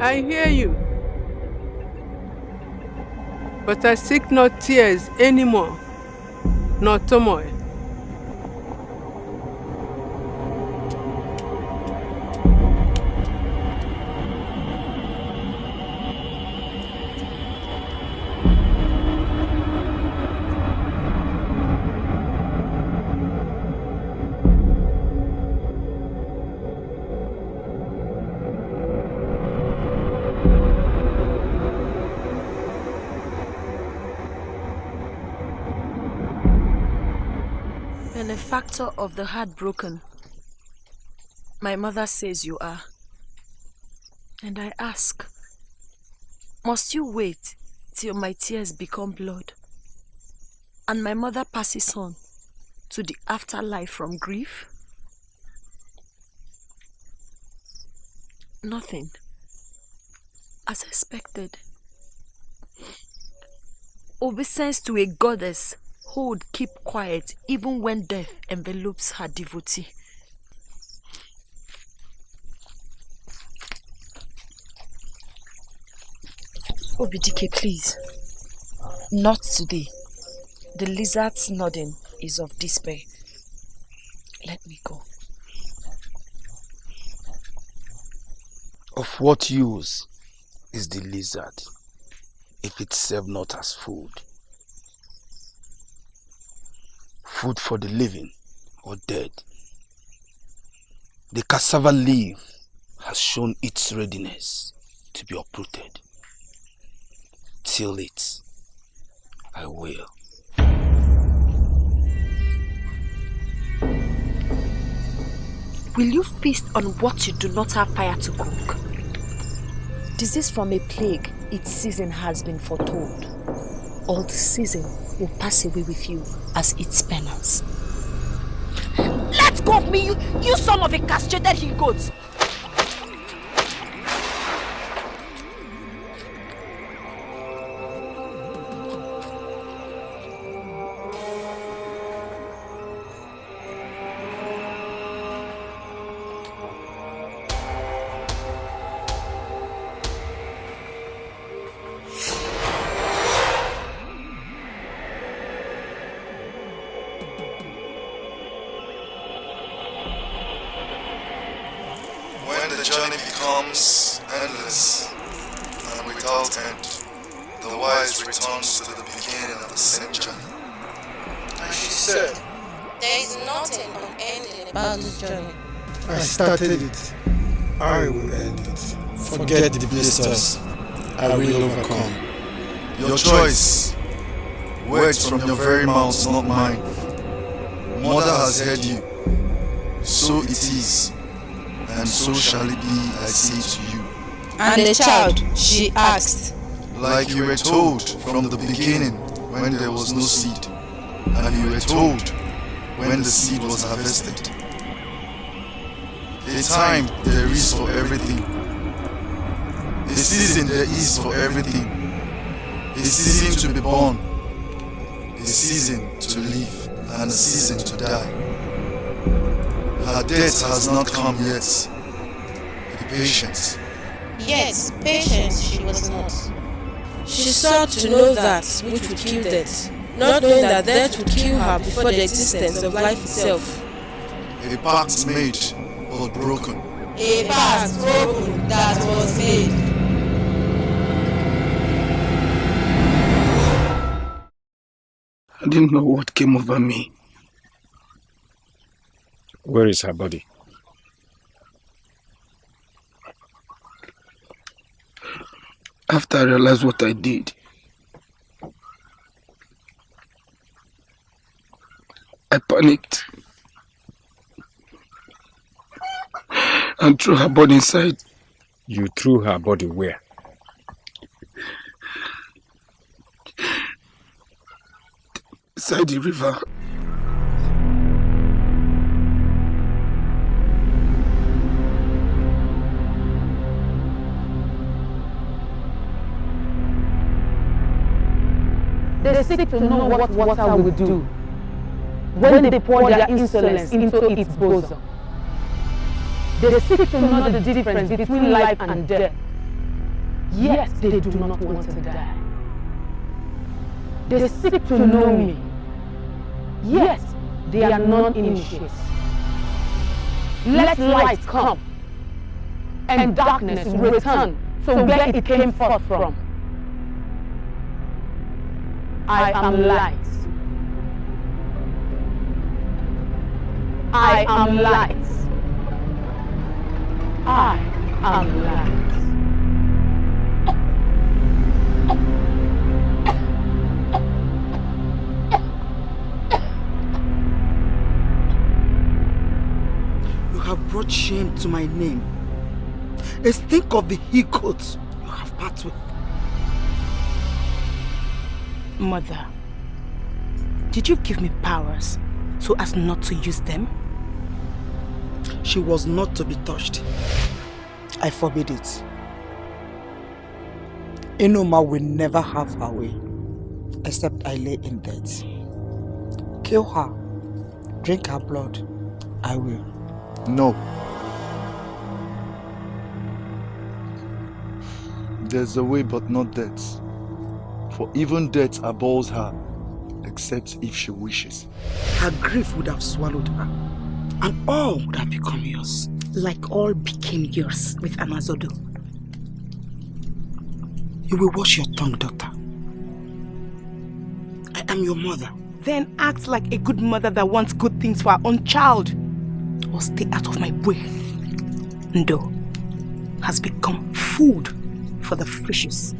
I hear you, but I seek not tears anymore. nor turmoil. Benefactor of the heartbroken, my mother says you are. And I ask, must you wait till my tears become blood and my mother passes on to the afterlife from grief? Nothing. As expected. Obeisance to a goddess who would keep quiet even when death envelopes her devotee. Obidike, please. Not today. The lizard's nodding is of despair. Let me go. Of what use is the lizard if it serve not as food? Food for the living or dead. The cassava leaf has shown its readiness to be uprooted. Till it, I will. Will you feast on what you do not have fire to cook? Disease from a plague, its season has been foretold. All the season will pass away with you as its penance. Let go of me, you son of a castrated he-goat! I started it, I will end it. Forget the blisters, I will overcome. Your choice. Words from your very mouth, not mine. Mother has heard you. So it is, and so shall it be, I say to you. And the child, she asked, like you were told from the beginning when there was no seed, and you were told when the seed was harvested. A time there is for everything. A season there is for everything. A season to be born. A season to live and a season to die. Her death has not come yet. Be patient. Yet, patient she was not. She sought to know that which would kill death, not knowing that death would kill her before the existence of life itself. A pact made, but broken. A pact broken that was made. I didn't know what came over me. Where is her body? After I realized what I did, I panicked and threw her body inside. You threw her body where? Inside the river. They seek to know what water will do when they pour their insolence into its bosom. They seek to know the difference between life and death, yet they do not want to die. They seek to know me, Yes, they are non-initiates. Let light come, and darkness return to where it came forth from. I am light. I am light. I am light. You have brought shame to my name. A stink of the he-goats you have part with. Mother, did you give me powers so as not to use them? She was not to be touched. I forbid it. Enoma will never have her way, except I lay in death. Kill her, drink her blood, I will. No. There's a way but not death. For even death abhors her, except if she wishes. Her grief would have swallowed her, and all would have become yours. Like all became yours with Amazodo. You will watch your tongue, daughter. I am your mother. Then act like a good mother that wants good things for her own child. Or stay out of my way. Ndo has become food for the fishes.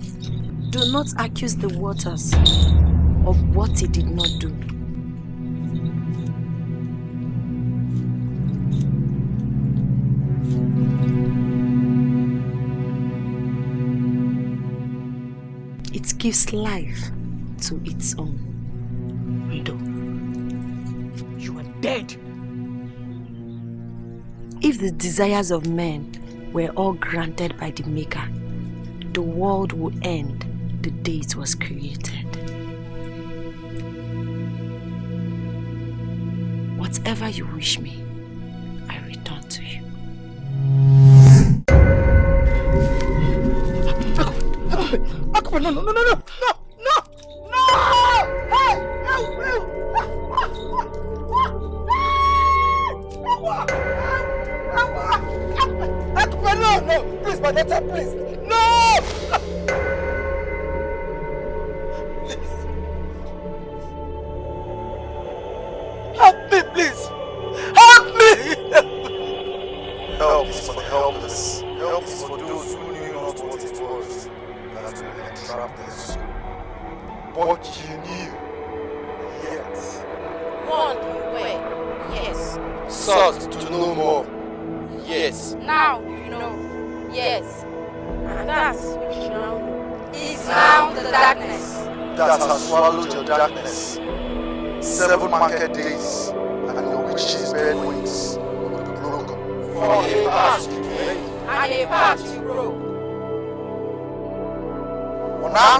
Do not accuse the waters of what he did not do. It gives life to its own. Ndo, you are dead. If the desires of men were all granted by the Maker, the world would end the day it was created. Whatever you wish me, I return to you. Akupe, no! Hey! Akupe, no! Please, my daughter, please! No! Help me, please! Help me! Help is for the helpless. Help is for those who knew not what it was that will entrap their soul. But you knew, yet. Warned you were, yes. Sought to know more, yes. Now you know, yes. And that which you now know is now the darkness that has swallowed your darkness. 7 market days, and your witch's bed wings will be broken. For a path you made, and a path you broke. For now,